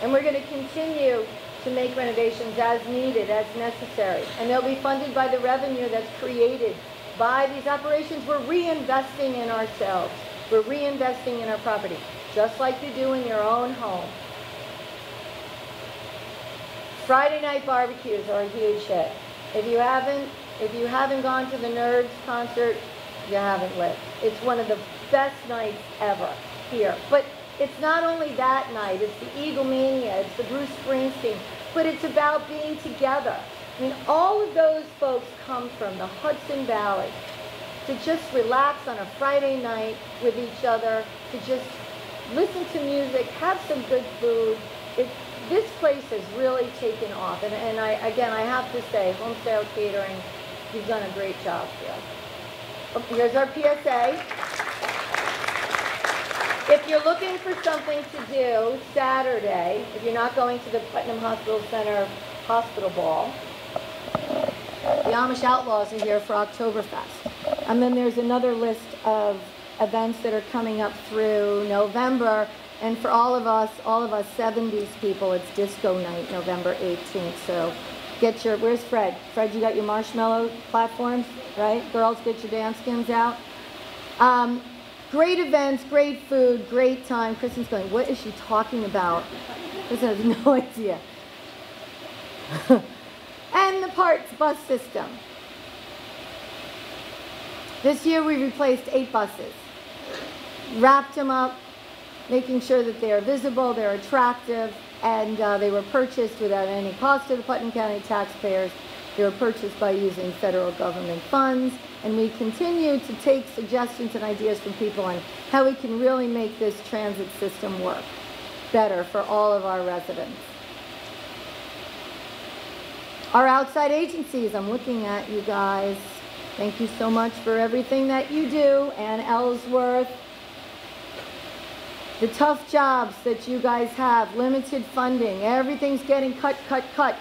And we're going to continue to make renovations as needed, as necessary. And they'll be funded by the revenue that's created by these operations. We're reinvesting in ourselves. We're reinvesting in our property, just like you do in your own home. Friday night barbecues are a huge hit. If you haven't gone to the Nerds concert, you haven't lived. It's one of the best nights ever here. But it's not only that night, it's the Eaglemania, it's the Bruce Springsteen, but it's about being together. I mean, all of those folks come from the Hudson Valley to just relax on a Friday night with each other, to just listen to music, have some good food. This place has really taken off. And again, I have to say, Homestyle Catering, you've done a great job here. Here's our PSA. If you're looking for something to do Saturday, if you're not going to the Putnam Hospital Center Hospital Ball, the Amish Outlaws are here for Oktoberfest. And then there's another list of events that are coming up through November. And for all of us 70s people, it's Disco Night, November 18th. So get your, where's Fred? Fred, you got your marshmallow platforms, right? Girls, get your dance skins out. Great events, great food, great time. Kristen's going, what is she talking about? Kristen has no idea. And the parts bus system. This year we replaced 8 buses. Wrapped them up, making sure that they're visible, they're attractive. and they were purchased without any cost to the Putnam County taxpayers. They were purchased by using federal government funds, and we continue to take suggestions and ideas from people on how we can really make this transit system work better for all of our residents. Our outside agencies, I'm looking at you guys. Thank you so much for everything that you do. Ann Ellsworth, the tough jobs that you guys have, limited funding, everything's getting cut.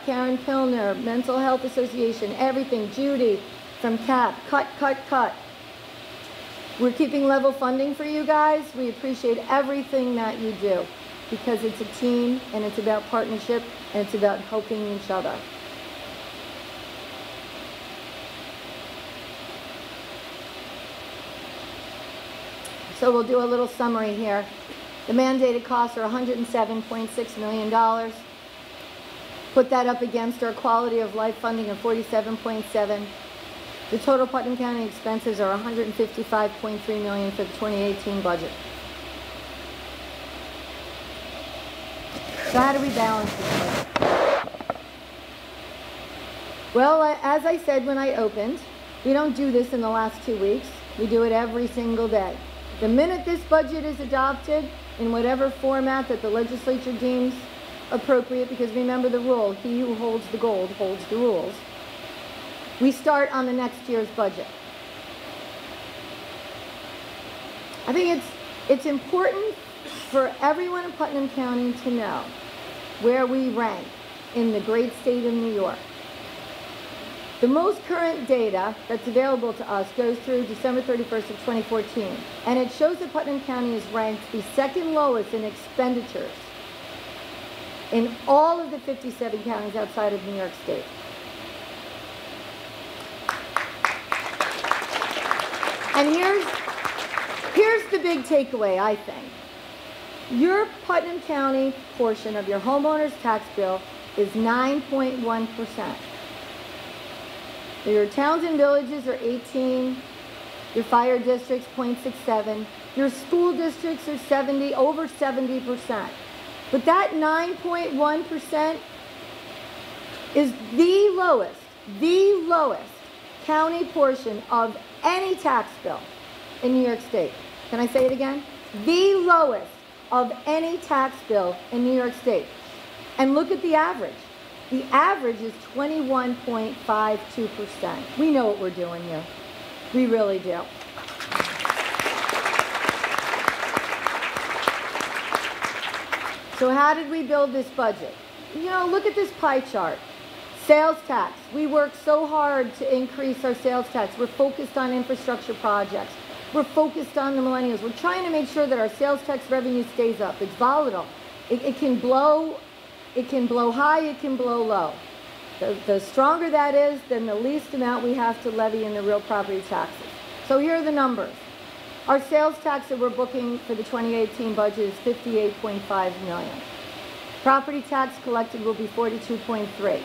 Karen Pilner, Mental Health Association, everything. Judy from CAP, cut. We're keeping level funding for you guys. We appreciate everything that you do because it's a team and it's about partnership and it's about helping each other. So we'll do a little summary here. The mandated costs are $107.6 million. Put that up against our quality of life funding of $47.7. The total Putnam County expenses are $155.3 million for the 2018 budget. So how do we balance this budget? Well, as I said when I opened, we don't do this in the last 2 weeks. We do it every single day. The minute this budget is adopted, in whatever format that the legislature deems appropriate, because remember the rule, he who holds the gold holds the rules, we start on the next year's budget. I think it's important for everyone in Putnam County to know where we rank in the great state of New York. The most current data that's available to us goes through December 31st of 2014, and it shows that Putnam County is ranked the second lowest in expenditures in all of the 57 counties outside of New York State. And here's the big takeaway, I think. Your Putnam County portion of your homeowner's tax bill is 9.1%. Your towns and villages are 18, your fire districts 0.67, your school districts are over 70%. But that 9.1% is the lowest county portion of any tax bill in New York State. Can I say it again? The lowest of any tax bill in New York State. And look at the average. The average is 21.52%. We know what we're doing here. We really do. So how did we build this budget? You know, look at this pie chart. Sales tax. We work so hard to increase our sales tax. We're focused on infrastructure projects. We're focused on the millennials. We're trying to make sure that our sales tax revenue stays up. It's volatile. It can blow high, it can blow low. The stronger that is, then the least amount we have to levy in the real property taxes. So here are the numbers. Our sales tax that we're booking for the 2018 budget is $58.5 million. Property tax collected will be $42.3.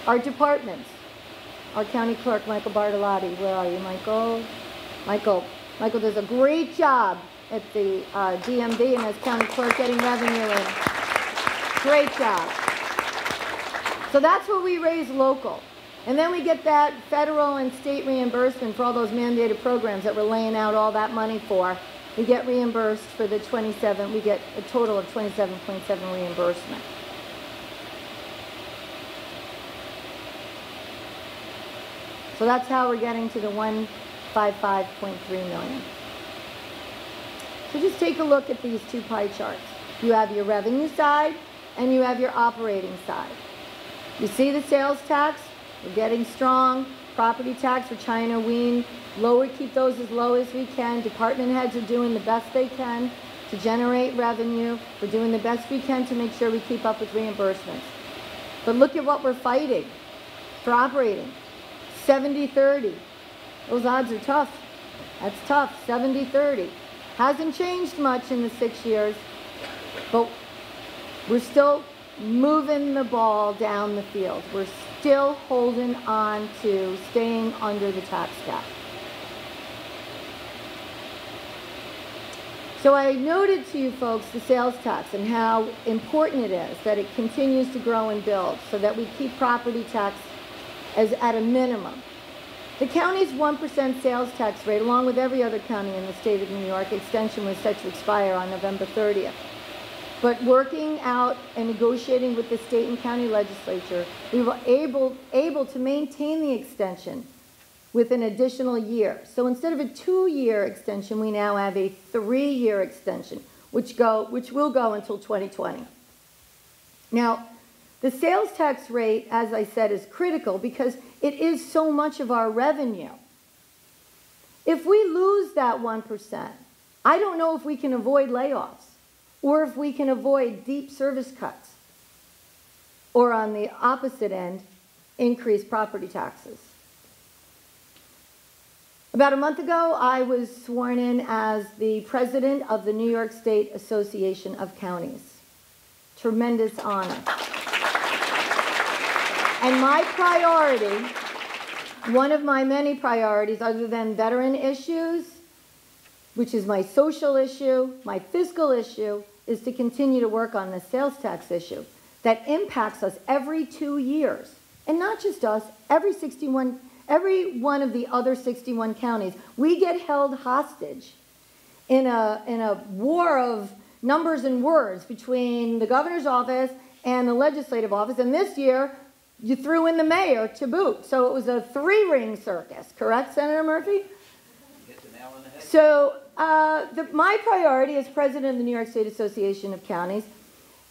Our departments, our county clerk, Michael Bartolotti, where are you, Michael? Michael does a great job at the DMV and as county clerk getting revenue in. Great job. So that's what we raise local. And then we get that federal and state reimbursement for all those mandated programs that we're laying out all that money for. We get reimbursed for the 27, we get a total of 27.7 reimbursement. So that's how we're getting to the 155.3 million. So just take a look at these two pie charts. You have your revenue side and you have your operating side. You see the sales tax, we're getting strong. Property tax, we're trying to wean lower, keep those as low as we can. Department heads are doing the best they can to generate revenue. We're doing the best we can to make sure we keep up with reimbursements. But look at what we're fighting for operating. 70-30. Those odds are tough. That's tough. 70-30. Hasn't changed much in the 6 years, but we're still moving the ball down the field. We're still holding on to staying under the tax cap. So I noted to you folks the sales tax and how important it is that it continues to grow and build so that we keep property tax as at a minimum. The county's 1% sales tax rate, along with every other county in the state of New York, extension was set to expire on November 30th. But working out and negotiating with the state and county legislature, we were able to maintain the extension with an additional year. So instead of a 2-year extension, we now have a 3-year extension, which will go until 2020. Now, the sales tax rate, as I said, is critical because it is so much of our revenue. If we lose that 1%, I don't know if we can avoid layoffs or if we can avoid deep service cuts, or on the opposite end, increase property taxes. About a month ago, I was sworn in as the president of the New York State Association of Counties. Tremendous honor. And my priority, one of my many priorities other than veteran issues, which is my social issue, my fiscal issue, is to continue to work on the sales tax issue that impacts us every 2 years. And not just us, every one of the other 61 counties. We get held hostage in a war of numbers and words between the governor's office and the legislative office. And this year, you threw in the mayor to boot. So it was a 3-ring circus, correct, Senator Murphy? Hit the nail on the head. So my priority as president of the New York State Association of Counties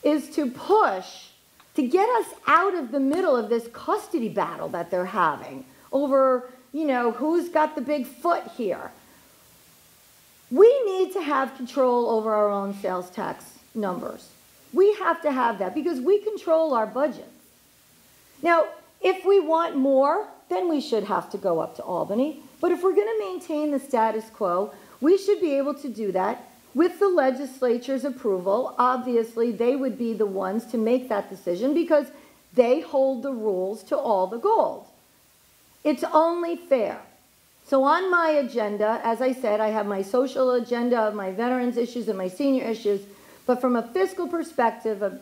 is to push to get us out of the middle of this custody battle that they're having over, who's got the big foot here. We need to have control over our own sales tax numbers. We have to have that because we control our budget. Now, if we want more, then we should have to go up to Albany. But if we're going to maintain the status quo, we should be able to do that with the legislature's approval. Obviously, they would be the ones to make that decision because they hold the rules to all the gold. It's only fair. So on my agenda, as I said, I have my social agenda of my veterans issues and my senior issues, but from a fiscal perspective of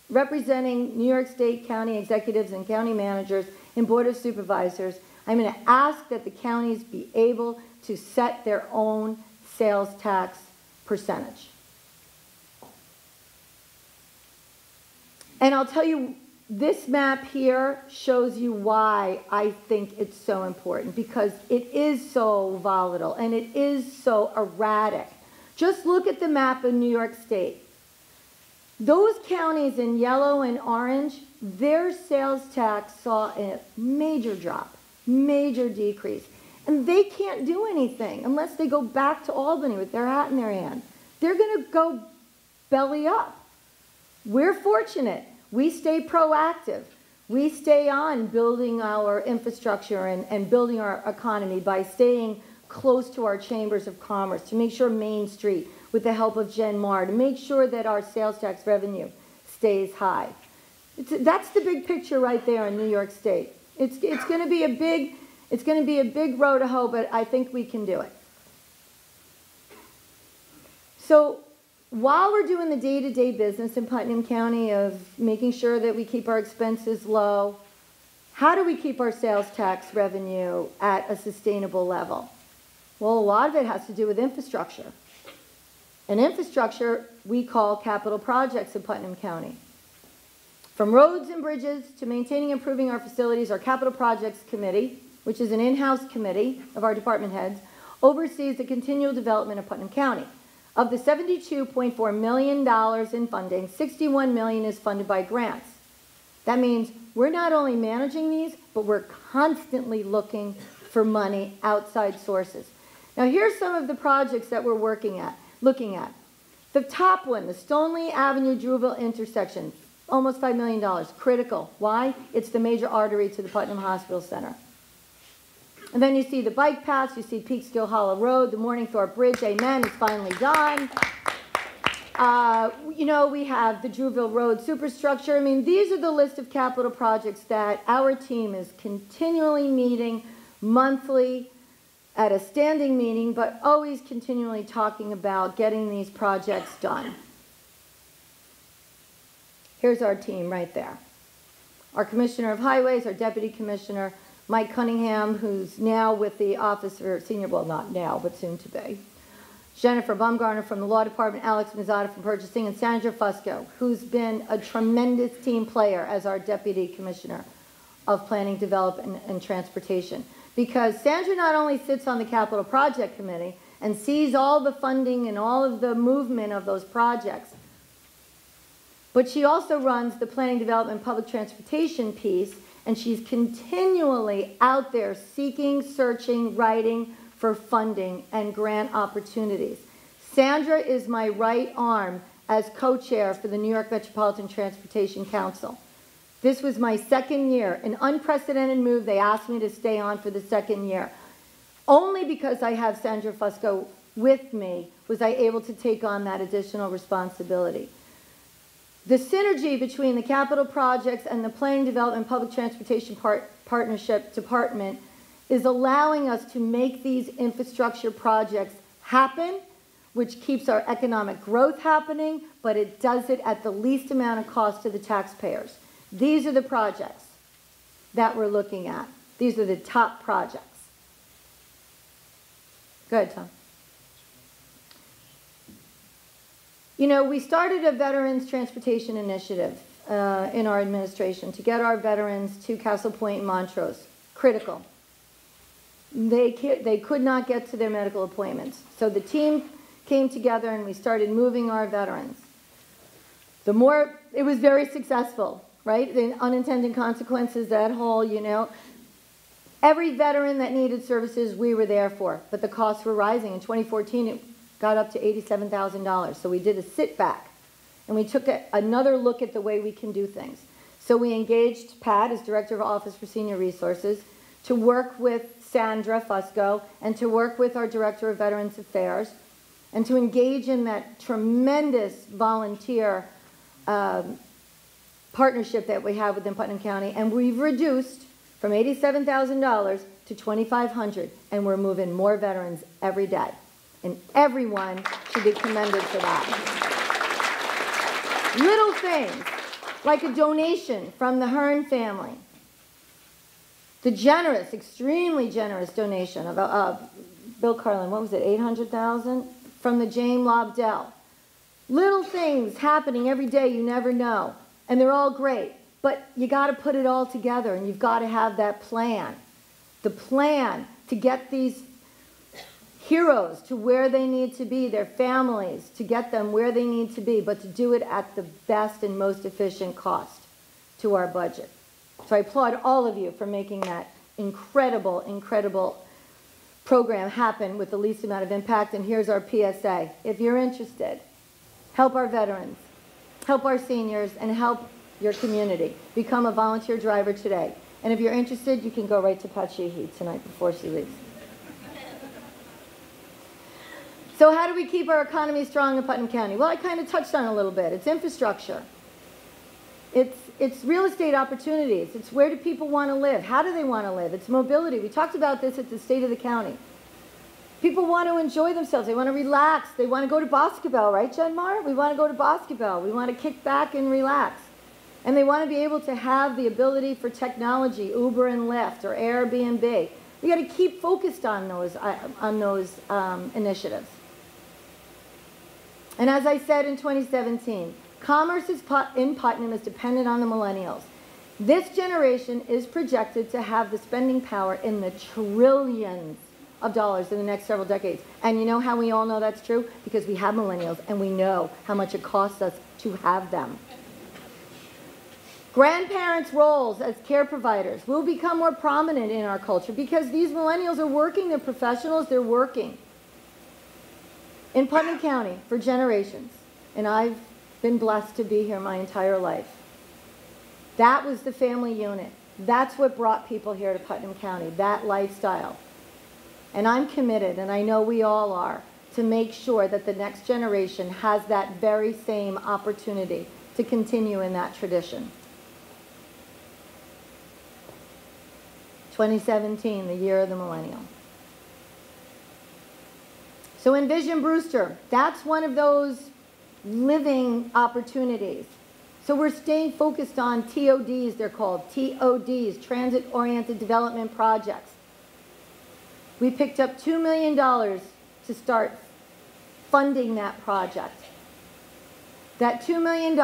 representing New York State county executives and county managers and board of supervisors, I'm going to ask that the counties be able to set their own sales tax percentage. And I'll tell you, this map here shows you why I think it's so important, because it is so volatile and it is so erratic. Just look at the map of New York State. Those counties in yellow and orange, their sales tax saw a major drop, major decrease. And they can't do anything unless they go back to Albany with their hat in their hand. They're going to go belly up. We're fortunate. We stay proactive. We stay on building our infrastructure and building our economy by staying close to our chambers of commerce to make sure Main Street, with the help of Jen Marr, to make sure that our sales tax revenue stays high. That's the big picture right there in New York State. It's going to be a big road to hoe, but I think we can do it. So while we're doing the day-to-day business in Putnam County of making sure that we keep our expenses low, how do we keep our sales tax revenue at a sustainable level? Well, a lot of it has to do with infrastructure. And infrastructure we call capital projects in Putnam County. From roads and bridges to maintaining and improving our facilities, our capital projects committee, which is an in-house committee of our department heads, oversees the continual development of Putnam County. Of the $72.4 million in funding, $61 million is funded by grants. That means we're not only managing these, but we're constantly looking for money outside sources. Now here's some of the projects that we're looking at. The top one, the Stoneleigh Avenue Drewville intersection, almost $5 million, critical. Why? It's the major artery to the Putnam Hospital Center. And then you see the bike paths, you see Peekskill Hollow Road, the Morningthorpe Bridge, amen, it's finally done. We have the Drewville Road superstructure. I mean, these are the list of capital projects that our team is continually meeting monthly at a standing meeting, but always continually talking about getting these projects done. Here's our team right there. Our Commissioner of Highways, our Deputy Commissioner, Mike Cunningham, who's now with the Office for Senior, well, not now, but soon to be. Jennifer Bumgarner from the Law Department, Alex Mazzata from Purchasing, and Sandra Fusco, who's been a tremendous team player as our Deputy Commissioner of Planning, Development, and Transportation. Because Sandra not only sits on the Capital Project Committee and sees all the funding and all of the movement of those projects, but she also runs the Planning, Development, and Public Transportation piece, and she's continually out there seeking, searching, writing for funding and grant opportunities. Sandra is my right arm as co-chair for the New York Metropolitan Transportation Council. This was my second year, an unprecedented move. They asked me to stay on for the second year. Only because I have Sandra Fusco with me was I able to take on that additional responsibility. The synergy between the capital projects and the Planning, Development, Public Transportation Partnership Department is allowing us to make these infrastructure projects happen, which keeps our economic growth happening, but it does it at the least amount of cost to the taxpayers. These are the projects that we're looking at. These are the top projects. Go ahead, Tom. You know, we started a Veterans Transportation Initiative in our administration to get our veterans to Castle Point and Montrose. Critical. They could not get to their medical appointments. So the team came together and we started moving our veterans. It was very successful, right? The unintended consequences, that whole, you know. Every veteran that needed services, we were there for, but the costs were rising. In 2014, it got up to $87,000. So we did a sit back and we took another look at the way we can do things. So we engaged Pat as Director of Office for Senior Resources to work with Sandra Fusco and to work with our Director of Veterans Affairs and to engage in that tremendous volunteer partnership that we have within Putnam County. And we've reduced from $87,000 to $2,500, and we're moving more veterans every day. And everyone should be commended for that. Little things, like a donation from the Hearn family. The generous, extremely generous donation of Bill Carlin, what was it, $800,000? From the Jane Lobdell. Little things happening every day you never know. And they're all great. But you got to put it all together, and you've got to have that plan. The plan to get these heroes to where they need to be, their families, to get them where they need to be, but to do it at the best and most efficient cost to our budget. So I applaud all of you for making that incredible, incredible program happen with the least amount of impact. And here's our PSA. If you're interested, help our veterans, help our seniors, and help your community. Become a volunteer driver today. And if you're interested, you can go right to Pat Sheehy tonight before she leaves. So how do we keep our economy strong in Putnam County? Well, I kind of touched on it a little bit. It's infrastructure. It's real estate opportunities. It's where do people want to live? How do they want to live? It's mobility. We talked about this at the State of the County. People want to enjoy themselves. They want to relax. They want to go to Boscobel, right, Jenmar? We want to go to Boscobel. We want to kick back and relax. And they want to be able to have the ability for technology, Uber and Lyft or Airbnb. We got to keep focused on those initiatives. And as I said in 2017, commerce in Putnam is dependent on the millennials. This generation is projected to have the spending power in the trillions of dollars in the next several decades. And you know how we all know that's true? Because we have millennials and we know how much it costs us to have them. Grandparents' roles as care providers will become more prominent in our culture because these millennials are working, they're professionals, they're working in Putnam County for generations. And I've been blessed to be here my entire life. That was the family unit. That's what brought people here to Putnam County, that lifestyle. And I'm committed, and I know we all are, to make sure that the next generation has that very same opportunity to continue in that tradition. 2017, the year of the millennial. So envision Brewster. That's one of those living opportunities. So we're staying focused on TODs, they're called, TODs, Transit-Oriented Development Projects. We picked up $2 million to start funding that project. That $2 million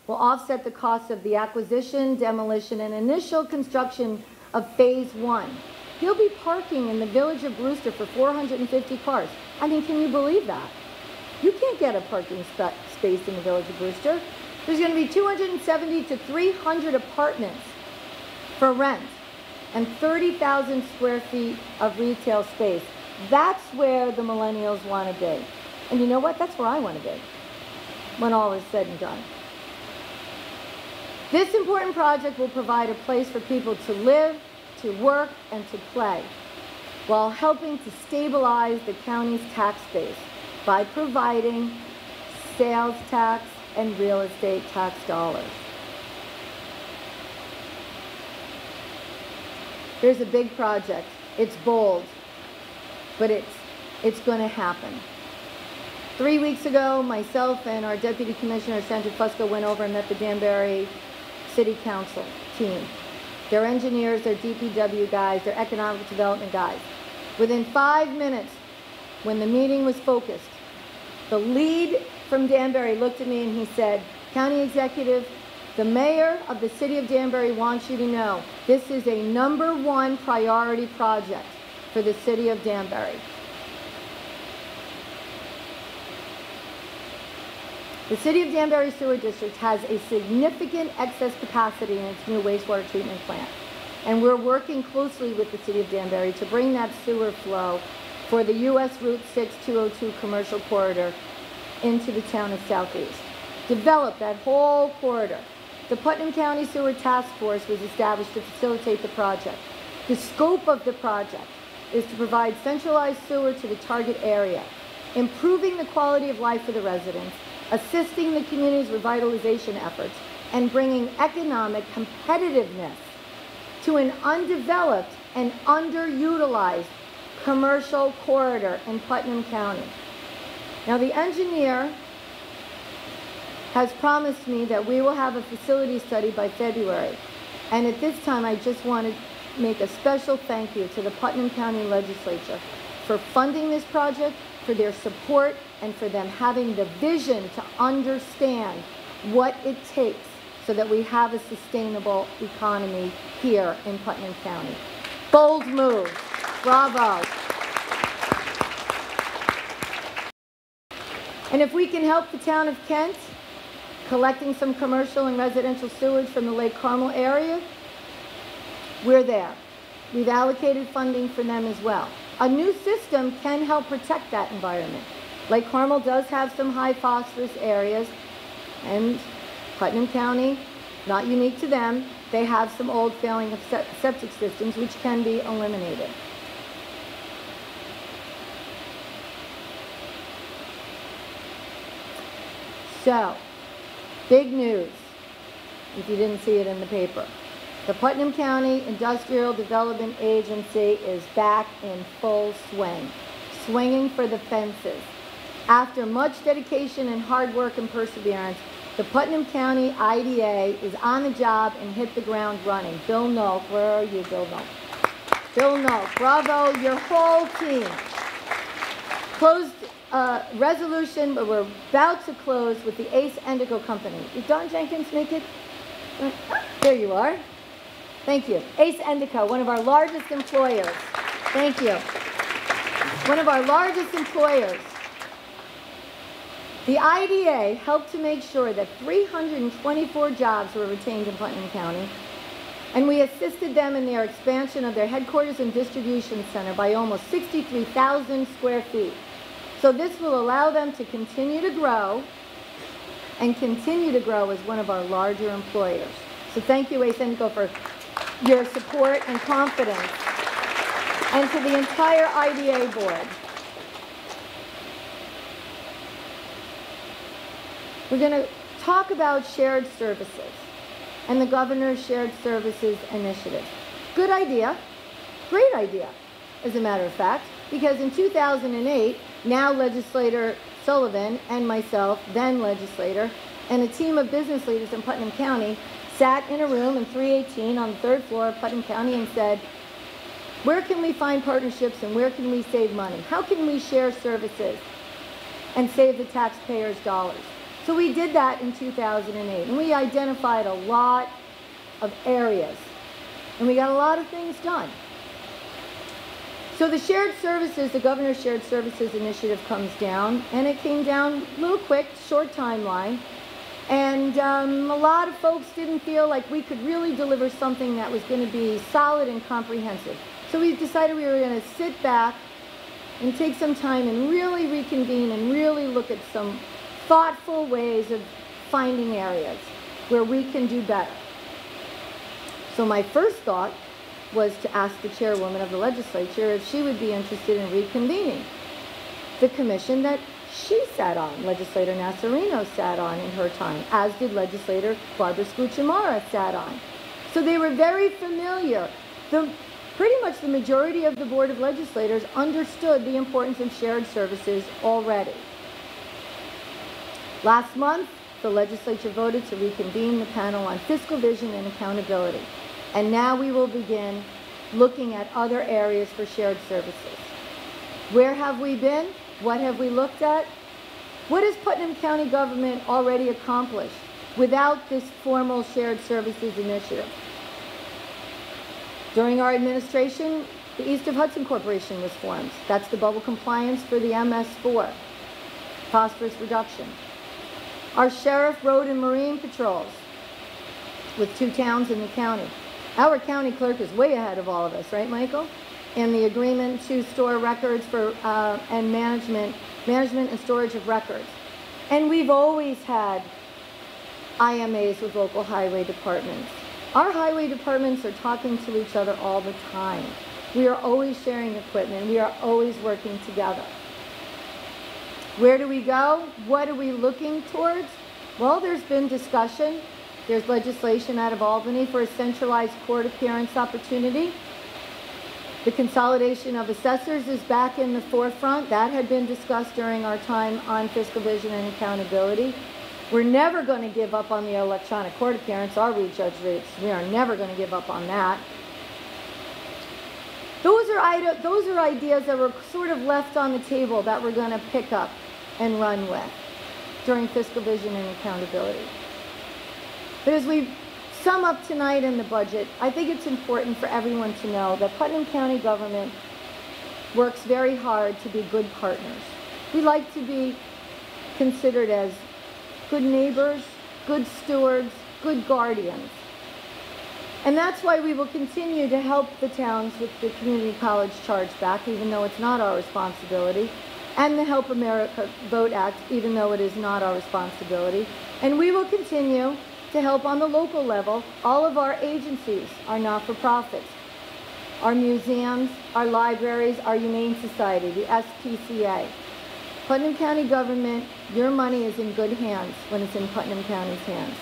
will offset the cost of the acquisition, demolition, and initial construction of phase 1. You'll be parking in the village of Brewster for 450 cars. I mean, can you believe that? You can't get a parking space in the village of Brewster. There's going to be 270 to 300 apartments for rent and 30,000 square feet of retail space. That's where the millennials want to be. And you know what? That's where I want to be when all is said and done. This important project will provide a place for people to live, to work, and to play, while helping to stabilize the county's tax base by providing sales tax and real estate tax dollars. Here's a big project. It's bold, but it's going to happen. 3 weeks ago, myself and our Deputy Commissioner, Sandra Fusco, went over and met the Danbury City Council team. Their engineers, their DPW guys, their economic development guys. Within 5 minutes, when the meeting was focused, the lead from Danbury looked at me and he said, "County Executive, the mayor of the city of Danbury wants you to know this is a #1 priority project for the city of Danbury." The City of Danbury Sewer District has a significant excess capacity in its new wastewater treatment plant. And we're working closely with the City of Danbury to bring that sewer flow for the US Route 6202 commercial corridor into the town of Southeast. Develop that whole corridor. The Putnam County Sewer Task Force was established to facilitate the project. The scope of the project is to provide centralized sewer to the target area, improving the quality of life for the residents, assisting the community's revitalization efforts, and bringing economic competitiveness to an undeveloped and underutilized commercial corridor in Putnam County. Now, the engineer has promised me that we will have a facility study by February. And at this time, I just want to make a special thank you to the Putnam County Legislature for funding this project, for their support, and for them having the vision to understand what it takes so that we have a sustainable economy here in Putnam County. Bold move. Bravo. And if we can help the town of Kent collecting some commercial and residential sewage from the Lake Carmel area, we're there. We've allocated funding for them as well. A new system can help protect that environment. Lake Carmel does have some high phosphorus areas, and Putnam County, not unique to them, they have some old failing septic systems which can be eliminated. So, big news, if you didn't see it in the paper. The Putnam County Industrial Development Agency is back in full swing, swinging for the fences. After much dedication and hard work and perseverance, the Putnam County IDA is on the job and hit the ground running. Bill Nolt, where are you, Bill Nolt? Bill Nolt, bravo, your whole team. Closed resolution, but we're about to close with the Ace Indigo Company. Did Don Jenkins make it? There you are. Thank you. Ace Indigo, one of our largest employers. Thank you. One of our largest employers. The IDA helped to make sure that 324 jobs were retained in Putnam County, and we assisted them in their expansion of their headquarters and distribution center by almost 63,000 square feet. So this will allow them to continue to grow and continue to grow as one of our larger employers. So thank you, Ace Indigo, for your support and confidence, and to the entire IDA board. We're going to talk about shared services and the Governor's Shared Services Initiative. Good idea, great idea, as a matter of fact, because in 2008, now legislator Sullivan, and myself, then legislator, and a team of business leaders in Putnam County sat in a room in 318 on the 3rd floor of Putnam County and said, where can we find partnerships and where can we save money? How can we share services and save the taxpayers' dollars? So we did that in 2008, and we identified a lot of areas, and we got a lot of things done. So the shared services, the Governor's Shared Services Initiative comes down, and it came down a little quick, short timeline, and a lot of folks didn't feel like we could really deliver something that was going to be solid and comprehensive. So we decided we were going to sit back and take some time and really reconvene and really look at some thoughtful ways of finding areas where we can do better. So my first thought was to ask the chairwoman of the legislature if she would be interested in reconvening the commission that she sat on, Legislator Nassarino sat on in her time, as did Legislator Barbara Scucciamara sat on. So they were very familiar. Pretty much the majority of the Board of Legislators understood the importance of shared services already. Last month, the legislature voted to reconvene the panel on fiscal vision and accountability. And now we will begin looking at other areas for shared services. Where have we been? What have we looked at? What has Putnam County government already accomplished without this formal shared services initiative? During our administration, the East of Hudson Corporation was formed. That's the bubble compliance for the MS4, phosphorus reduction. Our sheriff, road, and marine patrols with 2 towns in the county. Our county clerk is way ahead of all of us, right, Michael? In the agreement to store records for and management and storage of records. And we've always had IMAs with local highway departments. Our highway departments are talking to each other all the time. We are always sharing equipment. We are always working together. Where do we go? What are we looking towards? Well, there's been discussion. There's legislation out of Albany for a centralized court appearance opportunity. The consolidation of assessors is back in the forefront. That had been discussed during our time on fiscal vision and accountability. We're never going to give up on the electronic court appearance, are we, Judge Rates? We are never going to give up on that. Those are ideas that were sort of left on the table that we're going to pick up and run with during fiscal vision and accountability. But as we sum up tonight in the budget, I think it's important for everyone to know that Putnam County government works very hard to be good partners. We like to be considered as good neighbors, good stewards, good guardians. And that's why we will continue to help the towns with the community college chargeback, even though it's not our responsibility, and the Help America Vote Act, even though it is not our responsibility. And we will continue to help on the local level all of our agencies, our not-for-profits, our museums, our libraries, our Humane Society, the SPCA. Putnam County government, your money is in good hands when it's in Putnam County's hands.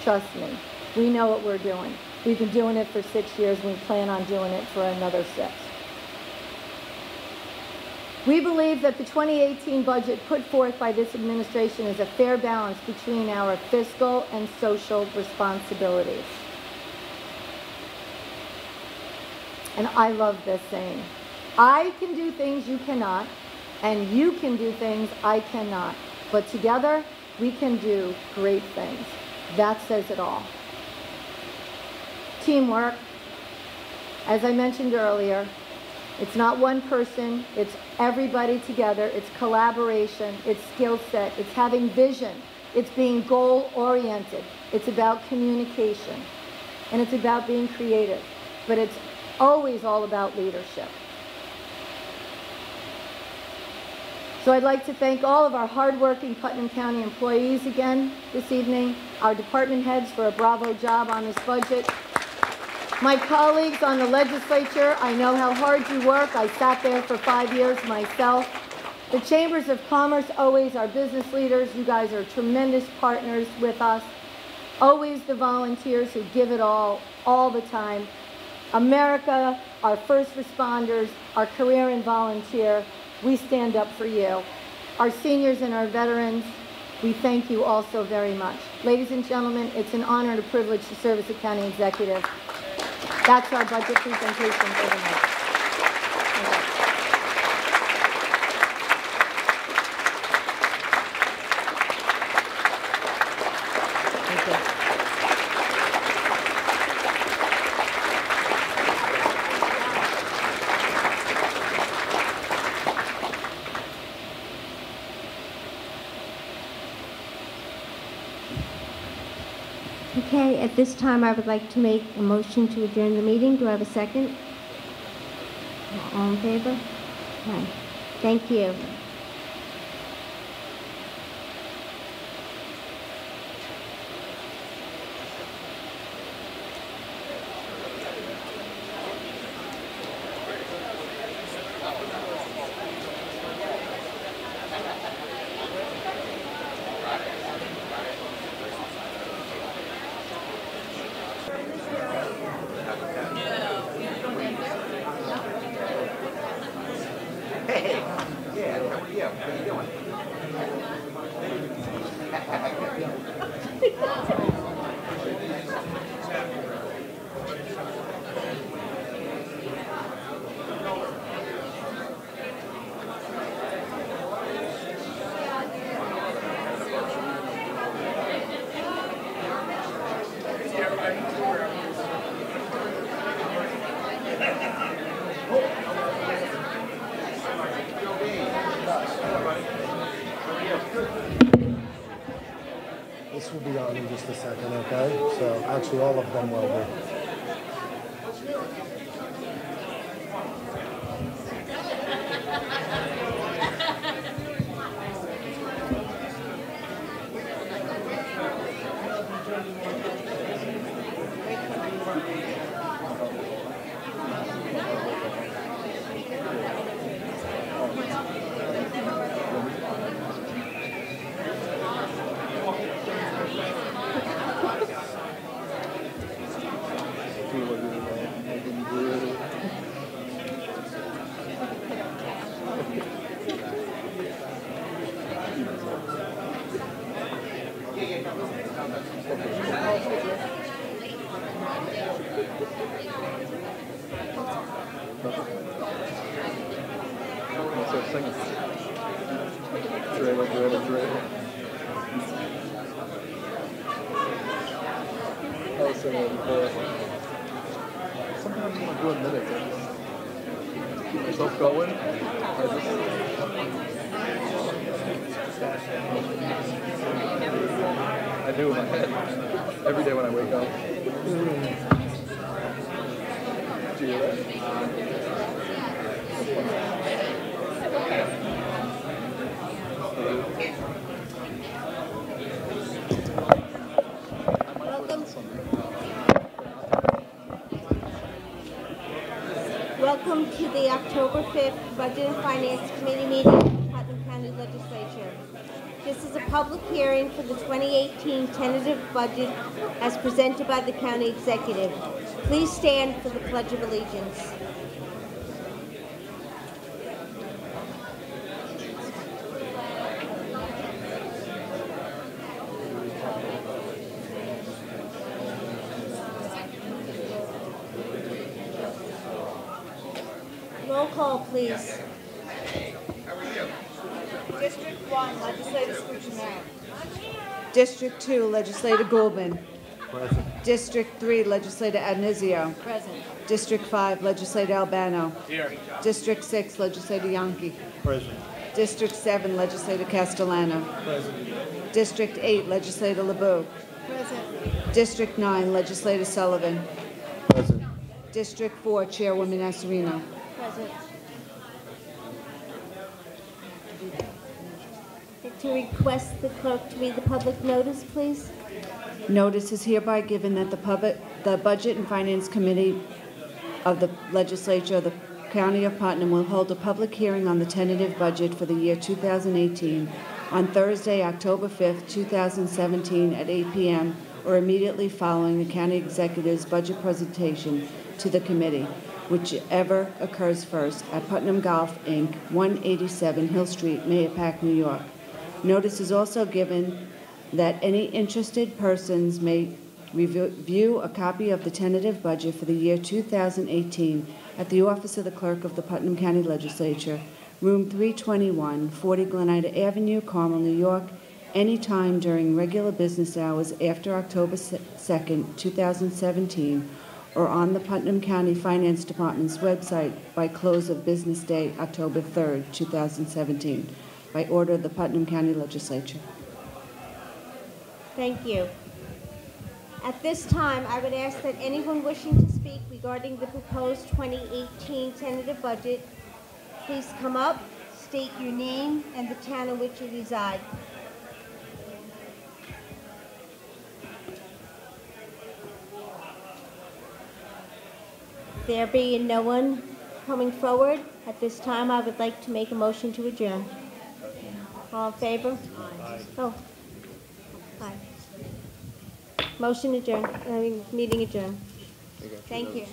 Trust me, we know what we're doing. We've been doing it for 6 years, and we plan on doing it for another 6. We believe that the 2018 budget put forth by this administration is a fair balance between our fiscal and social responsibilities. And I love this saying. I can do things you cannot, and you can do things I cannot. But together, we can do great things. That says it all. Teamwork. As I mentioned earlier, it's not one person, it's everybody together, it's collaboration, it's skill set, it's having vision, it's being goal-oriented, it's about communication, and it's about being creative, but it's always all about leadership. So I'd like to thank all of our hardworking Putnam County employees again this evening, our department heads for a bravo job on this budget. My colleagues on the legislature, I know how hard you work. I sat there for 5 years myself. The chambers of commerce, always our business leaders. You guys are tremendous partners with us. Always the volunteers who give it all the time. America, our first responders, our career and volunteer we stand up for you. Our seniors and our veterans, we thank you all so very much. Ladies and gentlemen, it's an honor and a privilege to serve as a county executive. That's our budget presentation for tonight. Okay, at this time, I would like to make a motion to adjourn the meeting. Do I have a second? All in favor? Okay. Thank you. This will be on in just a second, okay? So actually all of them will be. Sometimes when I'm doing minutes, I just keep myself going. I do in my head every day when I wake up. Do you hear that? Welcome to the October 5th Budget and Finance Committee meeting of the Putnam County Legislature. This is a public hearing for the 2018 tentative budget as presented by the county executive. Please stand for the Pledge of Allegiance. Roll call, please. District 1, Legislator Scucciamaro. District 2, Legislator Goulben. Present. District 3, Legislator Adnizio. Present. District 5, Legislator Albano. Here. District 6, Legislator Yonke. Present. District 7, Legislator Castellano. Present. District 8, Legislator LeBeau. Present. District 9, Legislator Sullivan. Present. District 4, Chairwoman Asarino. Present. To request the clerk to read the public notice, please. Notice is hereby given that the Budget and Finance Committee of the Legislature of the County of Putnam will hold a public hearing on the tentative budget for the year 2018 on Thursday, October 5th, 2017 at 8 p.m. or immediately following the county executive's budget presentation to the committee. whichever occurs first, at Putnam Golf, Inc., 187 Hill Street, Mahopac, New York. Notice is also given that any interested persons may review a copy of the tentative budget for the year 2018 at the office of the Clerk of the Putnam County Legislature, Room 321, 40 Glenida Avenue, Carmel, New York, anytime during regular business hours after October 2nd, 2017, or on the Putnam County Finance Department's website by close of business day, October 3rd, 2017, by order of the Putnam County Legislature. Thank you. At this time, I would ask that anyone wishing to speak regarding the proposed 2018 tentative budget, please come up, state your name and the town in which you reside. There being no one coming forward, at this time I would like to make a motion to adjourn. All in favor? Aye. Oh. Aye. Motion adjourned. Meeting adjourned. Thank you.